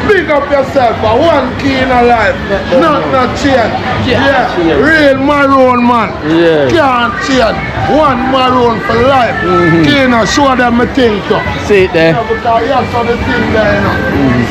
Big up yourself for one Kino life. Not change. Yeah. Real maroon man. Yeah. Can't change. One maroon for life. Kino, show them a thing too. See it there. Because you saw the thing there, you know.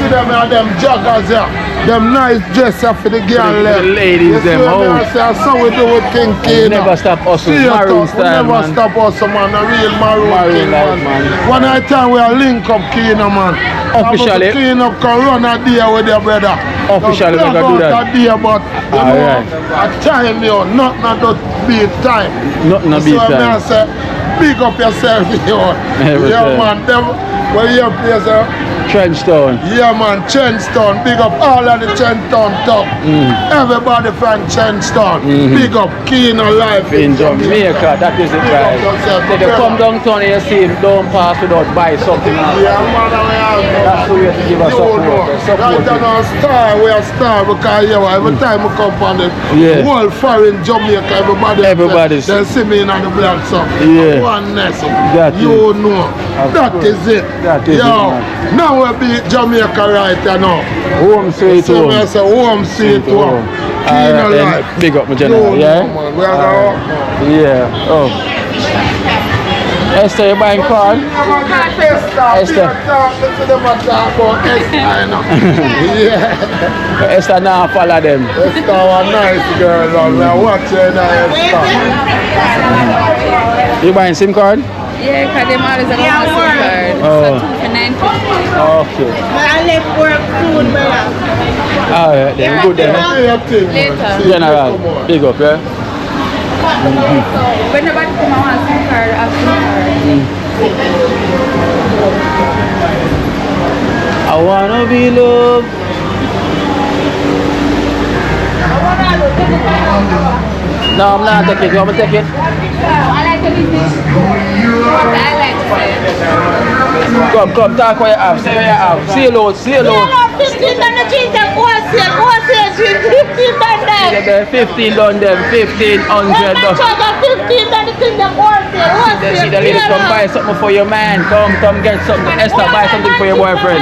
See them here, them joggers here. Them nice dresses for the girl left. The ladies, them out. So we do with King Kino. Never stop hustle. Maroon style, never stop hustle, man. A real maroon king, man. One night time we are link up Kino, man. Officially. Kino can run a day with your brother. Officially, we can do that. A day, but you know, a time, yo, not beat time. Not beat time. So I say, big up yourself, yo. Yeah, man. Them, where you place, Trenchtown. Yeah, man, Trenchtown. Big up all of the Trenchtown top. Everybody from Trenchtown. Big up Kino life in Jamaica. That is it, guys. If you come downtown and you see him, don't pass without buy something. Yeah, man, that's the way to give us support. Right now, we are star because every time we come from the whole foreign Jamaica, everybody they see me in the black song. Oneness. You know. That is it. That is it. Now we beat Jamaica right now. Home sweet home. I say home sweet home. Kino life. Big up my general, yeah? We are yeah. Oh. Esther, you buying car? Esther. Esther now follow them. Esther a nice girl, man. Watch her now, Esther. You buying SIM card? Yeah, because them always have a SIM card. So 2 for 9. Okay. I left work soon, brother. Alright, then good then. Later. General, big up, yeah? When nobody come on a SIM card, I have SIM card. I wanna be loved. No, I'm not taking it. You want me to take it? I like to be what I like to say. Come, talk what you have. Say what you have. Say loud, say loud. 15 on the trees, them wholesale, 15 on them. 15 on them, 1500. Well, my charge of 15 on the thing, them wholesale. See the lady, come buy something for your man. Come get something. Esther, buy something for your boyfriend.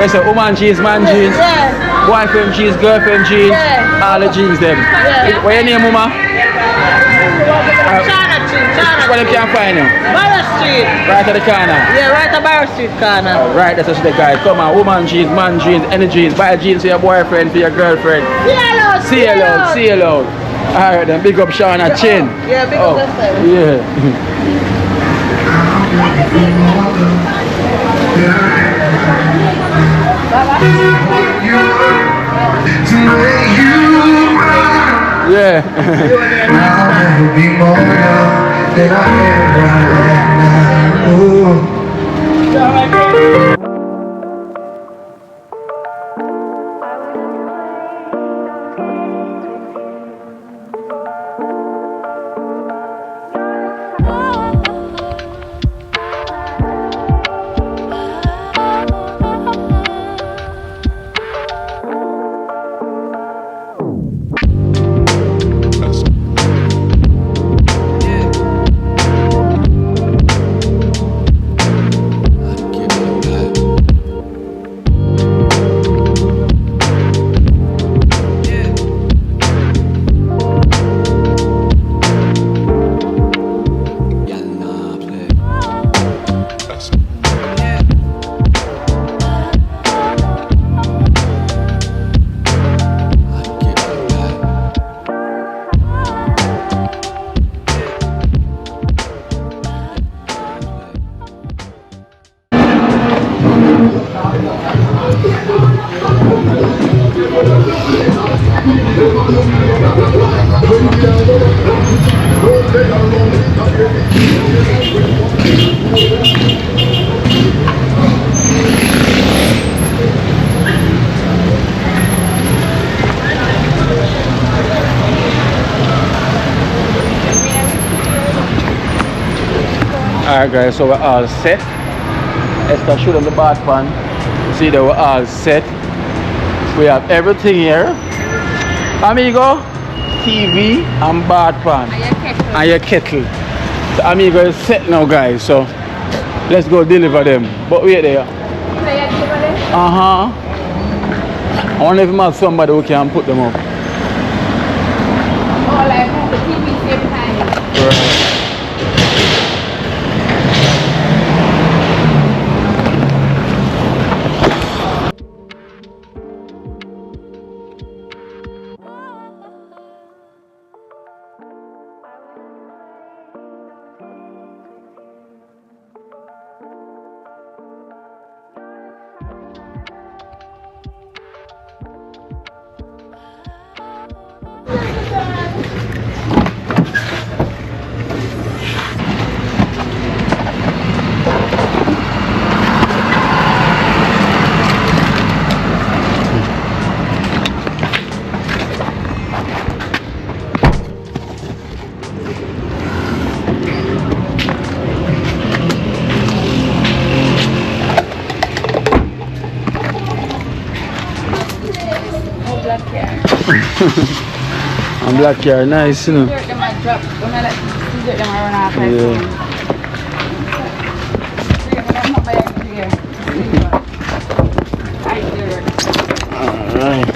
It's a woman jeans, man jeans. Boyfriend jeans, girlfriend jeans. All the jeans them. What's your name, mama? Where you can find you? Barrow Street. Right at the corner? Yeah, right at Barrow Street corner. Right, that's the guys. Come on, woman jeans, man jeans, any jeans. Buy jeans for your boyfriend, for your girlfriend. See you loud, see you loud. Alright then, big up Shauna Chin. Yeah, big up yourself. Yeah. I'll never be more young than I am right now. Alright guys, so we're all set. Let's shoot on the bath pan. See that we're all set. We have everything here. Amigo, TV and bath pan. And your kettle. The Amigo is set now guys, so let's go deliver them. But wait there. I wonder if we have somebody who can put them up. Oh, like the TV same time. Right. And black car, nice, you know. Dirt them I drop. When I let dirt them I run off. Alright.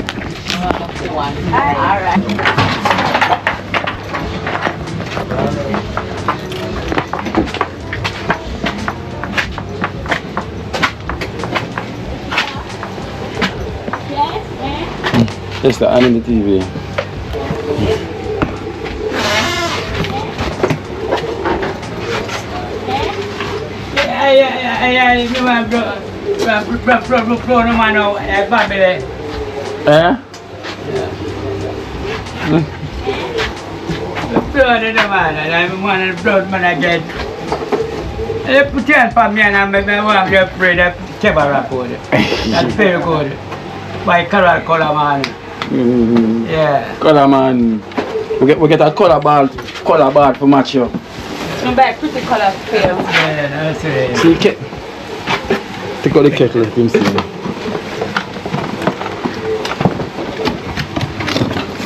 That's the anime TV. Yeah. Color man. We get a color ball for match you. Some back pretty color fail. Yeah, that's it. See, take out the kettle, let him see.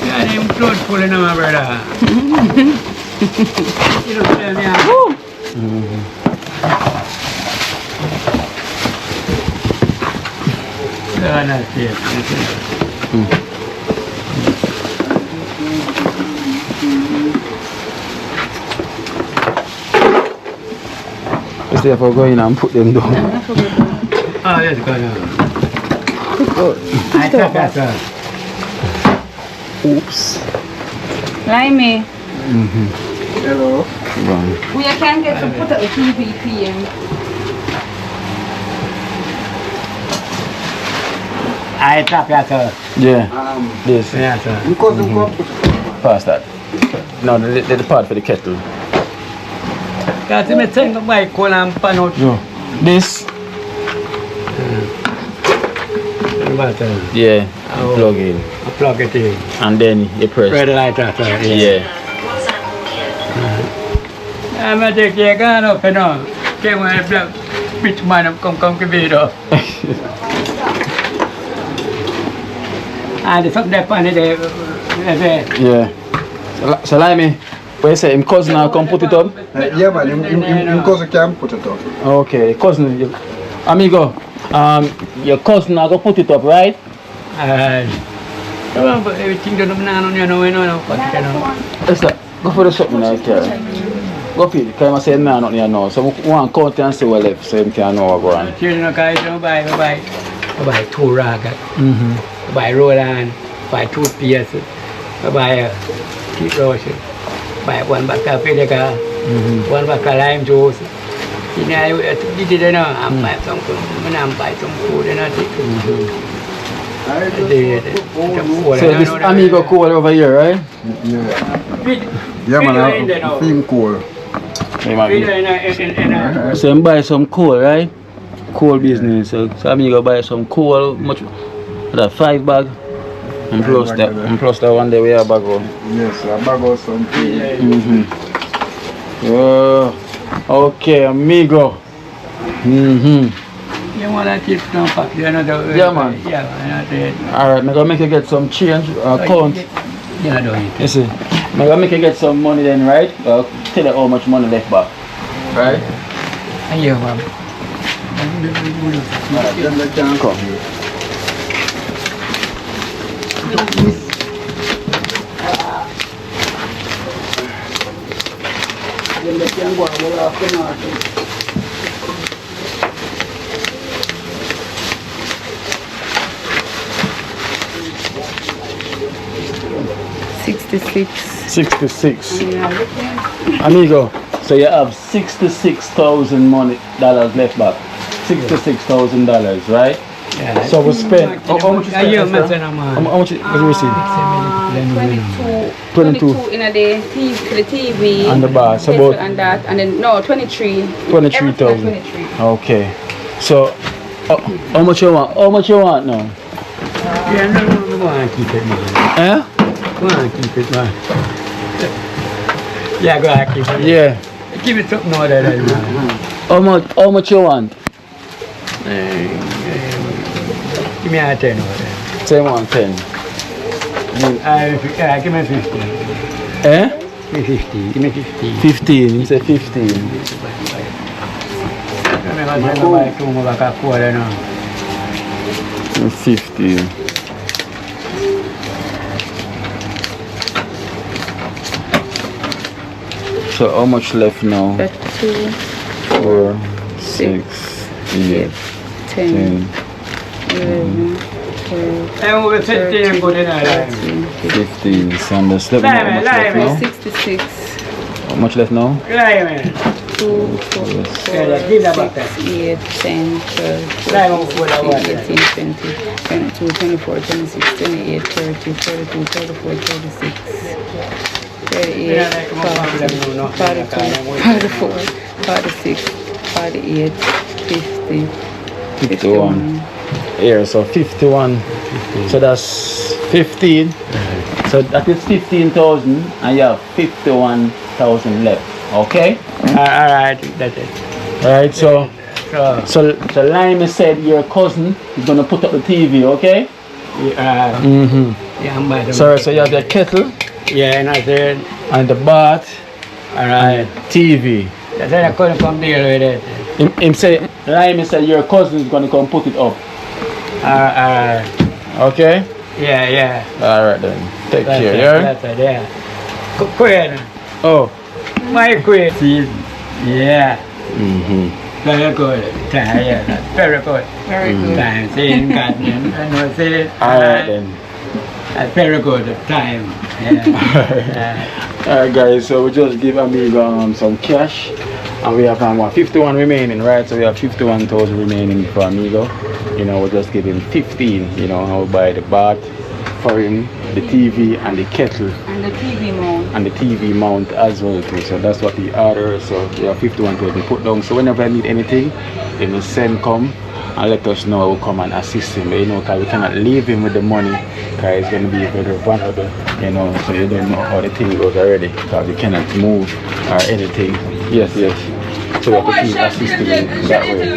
Yeah, them clothes full of my brother. You don't tell me how. No, not yet. Let's see if I go in and put them down. Oh, let's go now. I took that one. Oops. Limey. Hello. We can get to put a PVP in. I took that one. Yeah. This. Yeah, sir. Pass that. No, the part for the kettle. Kasi may sayang kamay ko lang panot. No. This. Yeah. Plug in. Plug it in. And then you press. Red light after. Yeah. I'm going to take a gun up and on. Can't wait to pitch mine up, come to bed off. And something that funny there. Yeah. So like me, what you say, him cousin now come put it up? Yeah man, him cousin can put it up. Okay, cousin, amigo, your cousin now go put it up, right? Everything that I'm not on, you know. Let's go for the something like that. Go for it, because I say no, not here now. So we want to count and see what left, so you can know what going on. You know, guys, buy 2 ragged. Buy Roland, buy 2 pieces. Buy tea rose. Buy 1 bag of coffee, 1 bag of lime juice. You know, you didn't know, I'm buy some food, and I think. So this amigo cool over here, right? Yeah man, I'm feeling cool. So you buy some coal, right? Coal business. So amigo buy some coal, much that 5 bag. And plus that one day we have bag of. Yes, a bag of some tea. Yeah. Okay, amigo. You want to keep some pack? Yeah, man. Yeah, Alright, I'm gonna make you get some change, count. Yeah, I don't You see? I'm gonna make you get some money then, right? I'll tell you how much money left back. Right? Yeah, man. Come. $66. Amigo, so you have $66,000 left back. $66,000, right? Yeah. So we spent. How much you spent? How much was we received? 22 in a day, the TV, and the bar. So about and that, and then no 23. 23,000. Okay. So how much you want? How much you want now? Yeah, no, go on, keep it, man. Eh? Go on, keep it, man. Yeah, go on, keep it. Yeah. Give it something more than that, man. How much you want? Give me a 10 over there. Say 110. Give me 15. Eh? Give me 15. Give me 15. 15. You say 15. I'm going to buy two more back a quarter now. 50. So how much left now? 2, 4, 6, 8, 10, 11, 12, 13, 15. So that's how much left now? 66. How much left now? 2, 4, 6, 8, 10, 12, 14, 15, 18, 20, 22, 24, 26, 28, 30, 32, 34, 36, 38, 40, 44, 46, 48, 50, 51. Here, so 51. So that's 15. So that is 15,000 and you have 51,000 left. Okay? Alright, that's it. Alright, so Lime said your cousin is gonna put up the TV, okay? Yeah, yeah, I'm by the So you have your kettle. Yeah, and I said, and the bath. Alright. TV. I said I couldn't come deal with it. Lime said your cousin is gonna come put it up. Okay? Yeah. Alright then. Take care, yeah? That's it, yeah. Queen. Oh. My queen. Yeah. Very good. Yeah, very good. Very good. Time, seeing gardening, and I say, alright then. Very good time. Yeah. Alright guys, so we just give Amigo some cash. And we have 51 remaining, right? So we have 51,000 remaining for Amigo. You know, we'll just give him 15, you know, and we'll buy the bath for him, the TV and the kettle. And the TV mount. And the TV mount as well too. So that's what he ordered. So we have 51,000 put down. So whenever I need anything, he will send come and let us know. We'll come and assist him. You know, because we cannot leave him with the money because he's going to be very vulnerable, you know. So you don't know how the thing goes already because we cannot move or anything. Yes. So we have to keep assisting him that way.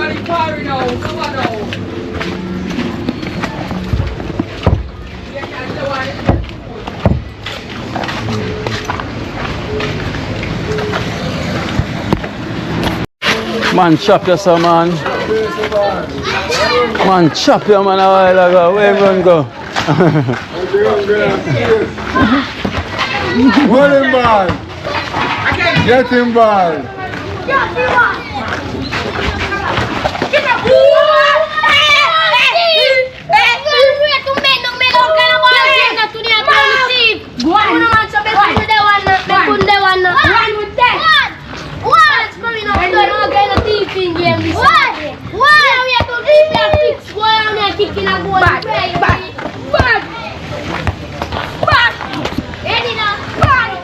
Man, chop you some man. Man, chop you man a while ago. Where you gonna go? Hold him ball. Get him ball.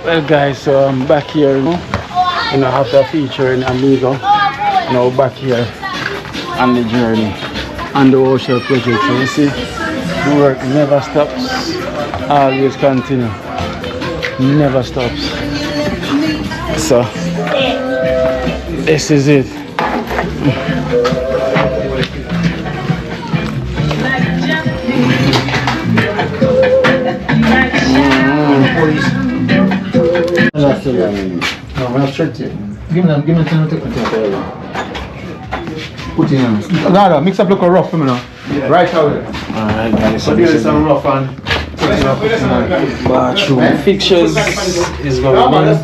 Well guys, so I'm back here, you know, after featuring Amigo, you know, back here on the journey, on the Ocean project. So you see, the work never stops, always continue, never stops. So This is it. Give me 10 put in. No, mix up look rough for me now. Right out there. Alright guys, So there's some rough and bathroom fixtures is going in.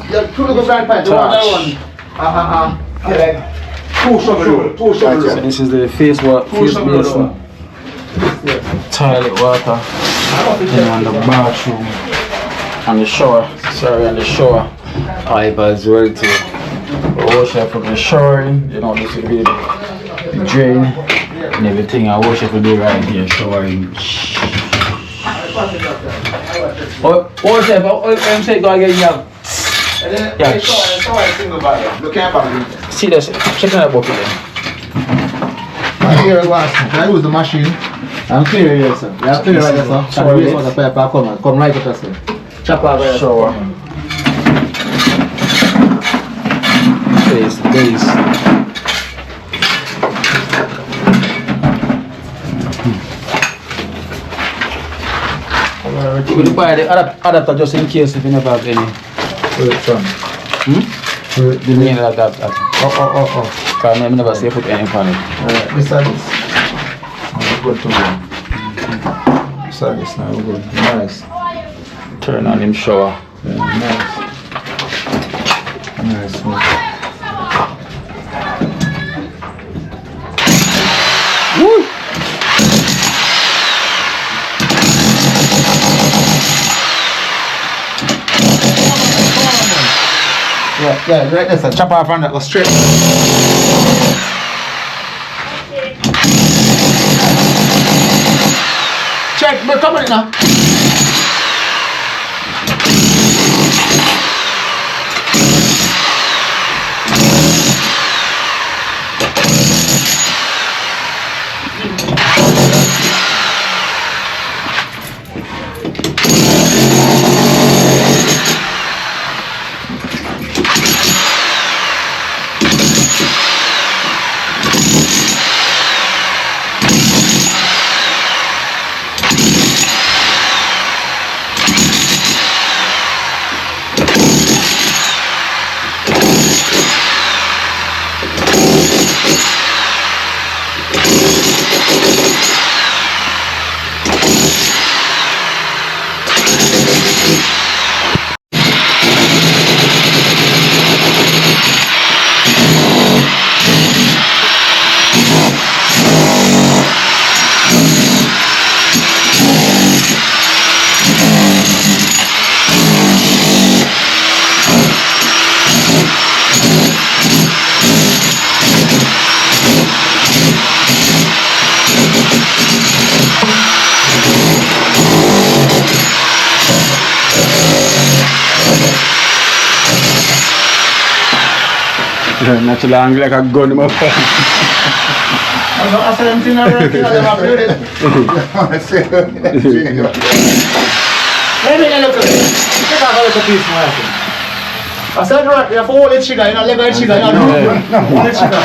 So this is the face basin, toilet water, and the bathroom, and the shower. Sorry, and the shower pipe as well too. Wash it from the showering. You know, this will be the drain and everything. I wash it to do right here, showering. Wash it. I'm saying go again, yeah. See this? Check that bucket then. Here I use the machine. I'm clear here, sir. You have clear right there, sir. Come right up, sir. Chop out there. Shower. Face, base. You will buy the adapter just in case if you never have any. Where it's from? The main adapter. Oh. Because I never say put any on it. This service. Good to go. Service now, good. Nice. Turn on him shower. Yeah, nice. Woo! Yeah, right there, sir. Chop off and that go straight. Check, but come on it now. Not too long like a gun in my face. I said I'm seeing everything I never played it. Let me look at it. Take off a little piece more. I said right, you have to hold it sugar, you know, leg it sugar, you know, hold it sugar.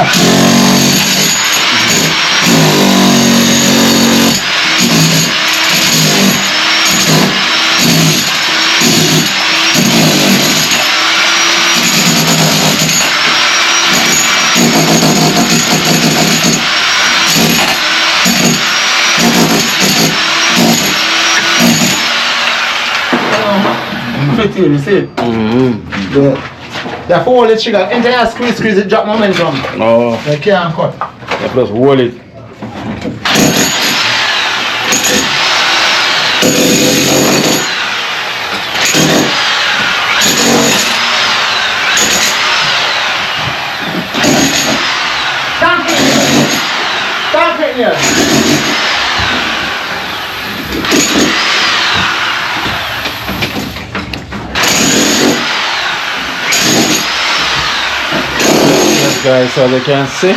You see it? Yeah. They have to hold it sugar. Entire squeeze it, drop momentum. Oh. They can't cut. Yeah, plus hold it. Stop it here. Guys, as you can see,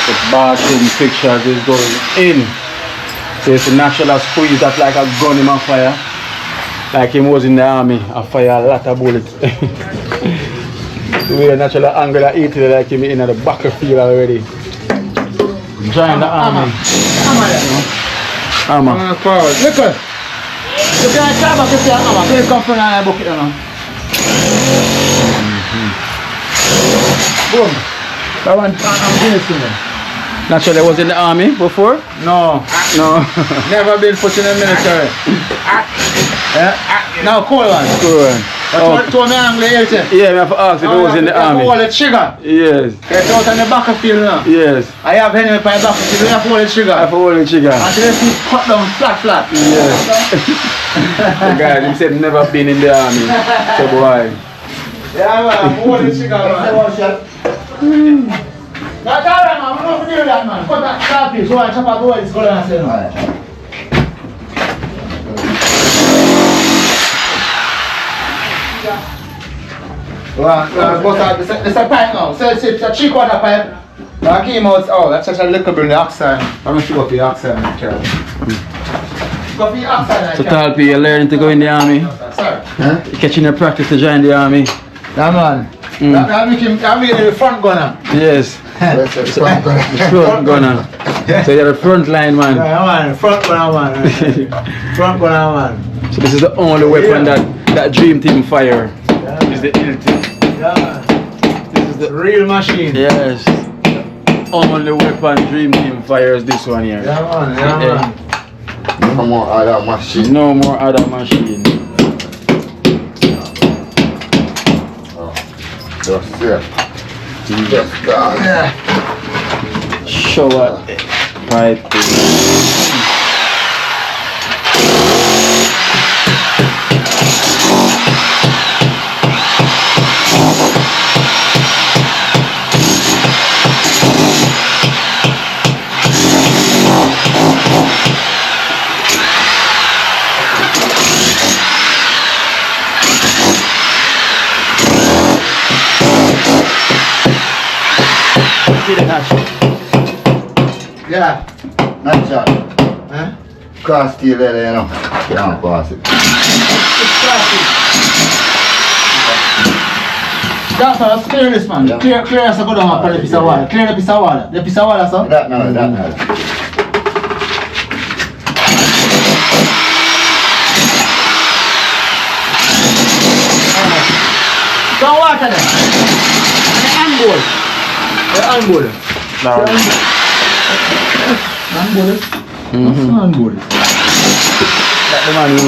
the bathroom fixtures is going in. So it's a natural squeeze that like a gun in my fire. Like him was in the army, I fire a lot of bullets. The way naturally Angola eat it like him in the battlefield already. Join the army. Armor. Forward. Look at. You can't come back if you're armor. Please come from a bucket now. Boom. That one, I'm finishing it. Naturally, was in the army before? No. No. Never been put in the military. Now, cool one. Cool one. That's what told me Anglo here. Yeah, I have to ask if it was in the army. You have to hold the trigger. Yes. It's out on the battlefield now. Yes. I have enemy on the battlefield. You have to hold the trigger. I have to hold the trigger. Until they see cut down flat. Yes. The guy, he said never been in the army. So boy. Yeah, man, I'm holding the trigger, man. That's alright, man. I'm not going to do that, man. Cut that sharp piece. So I chop out the way it's going to say no. It's a pipe now. So it's a 3/4 pipe. Now I came out, that's such a little bit of the oxide. I'm going to go for the oxide in the car. Go for the oxide So Talpi, you're learning to go in the army? Sorry. Huh? You're catching your practice to join the army? Yeah, man. I'm making the front gunner. Yes. The front gunner. So you're the front line man. Yeah, man. Front gunner, man. Front gunner, man. So this is the only weapon that Dream Team fire. Yeah. Is the Ilti. Yeah. This is the real machine. Yes. Only weapon Dream Team fires this one here. Yeah, man. Yeah, man. No more other machine. No more other machine. Just there. Just gone. Yeah. Shower pipe. Yeah, not shot. Huh? Cross steel there, you know. Can't pass it. That's how, let's clear this, man. Yeah. Clear us a good one for the piece of water. Clear the piece of water. The piece of water, sir? That now. Don't water them. And the handboard. Handboard. That's the man who...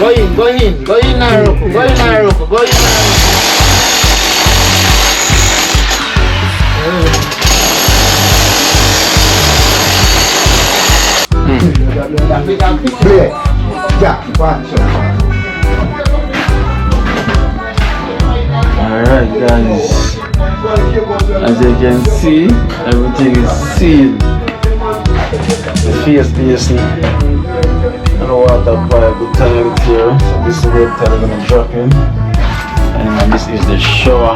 Go in, go in, go in Naruku, go in Naruku, go in Naruku. Play. Yeah, one shot. Alright guys, as you can see, everything is sealed. The face basically, and the water pipe, the tank here, so this is where the tank is going to drop in. And this is the shower,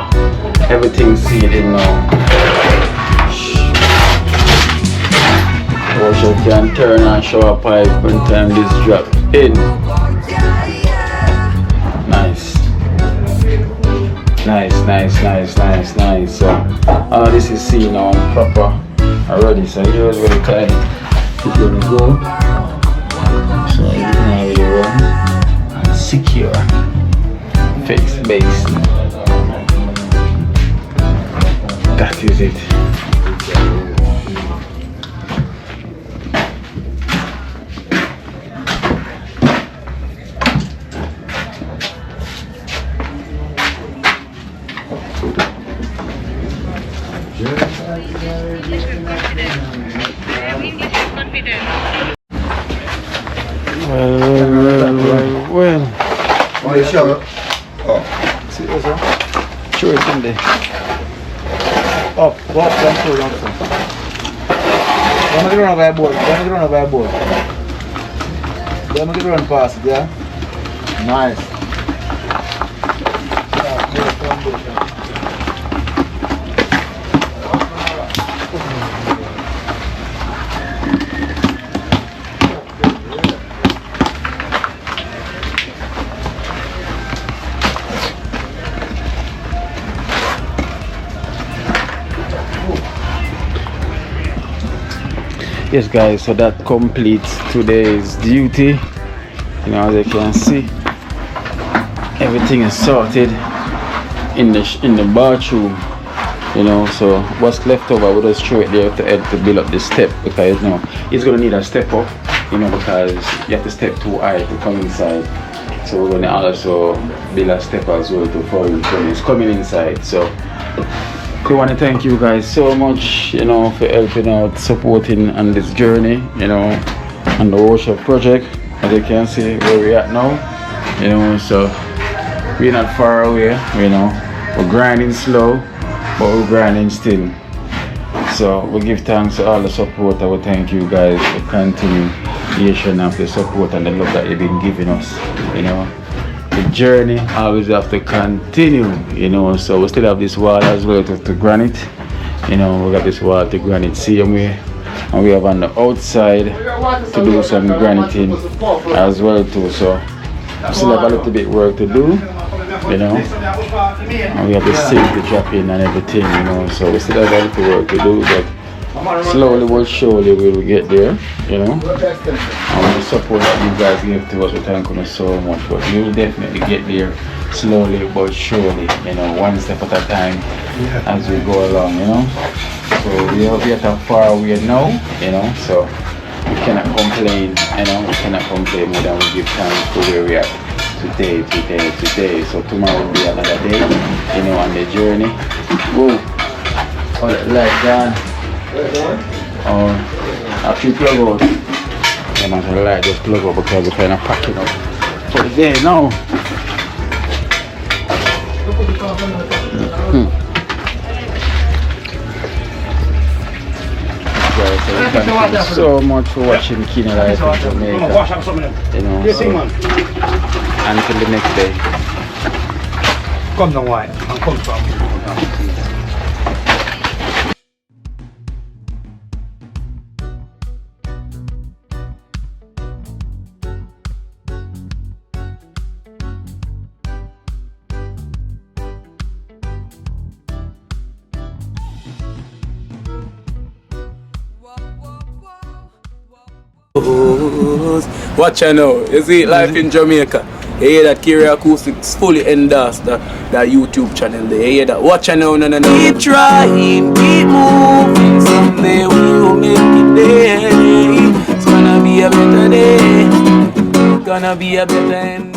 everything sealed in now. Wash you can turn on shower pipe when time this drop in. Nice. So this is seen now proper already. So here's where the client is gonna go. So now you run and secure face base. That is it. Well. Oh, you sure? Oh. See this one? Sure, it's in there. Up, go up, down, slow, down, slow. Don't make it run over your board, don't make it run over your board. Don't make it run past it, yeah? Nice. Yes guys, so that completes today's duty. You know, as you can see, everything is sorted in the bathroom. You know, so what's left over we'll just throw it there to Ed to build up the step, because you know he's gonna need a step up, you know, because you have to step too high to come inside. So we're gonna also build a step as well to for him when he's coming inside. So I want to thank you guys so much, you know, for helping out, supporting on this journey, you know, on the workshop project. As you can see where we're at now, you know, so we're not far away, you know, we're grinding slow, but we're grinding still. So we give thanks to all the support. I would thank you guys for continuation of the support and the love that you've been giving us, you know. The journey always have to continue, you know, so we still have this wall as well to granite, you know, we got this wall to granite same way, and we have on the outside to do some graniting as well too, so we still have a little bit work to do, you know, and we have the sink to drop in and everything, you know, so we still have a little work to do, but slowly but surely we will get there, you know. And the support that you guys give to us, we thank you so much, but we will definitely get there slowly but surely, you know, one step at a time as we go along, you know. So we are at a far away now, you know, so we cannot complain, you know, we cannot complain more than we give thanks to where we are today. So tomorrow will be another day, you know, on the journey. Whoa, all that light down. After you plug out, I'm not gonna lie, just plug out because we're kind of packing up for the day now. Guys, so thank you so much for watching Kino Life in Jamaica. You know, so until the next day. Come down wide and come from. Watch out now, you see Life in Jamaica. You hear that Kiri Acoustics fully endorsed that YouTube channel there. You hear that? Watch out now, no. Keep trying, keep moving. Someday we will make it there. It's gonna be a better day. Gonna be a better end.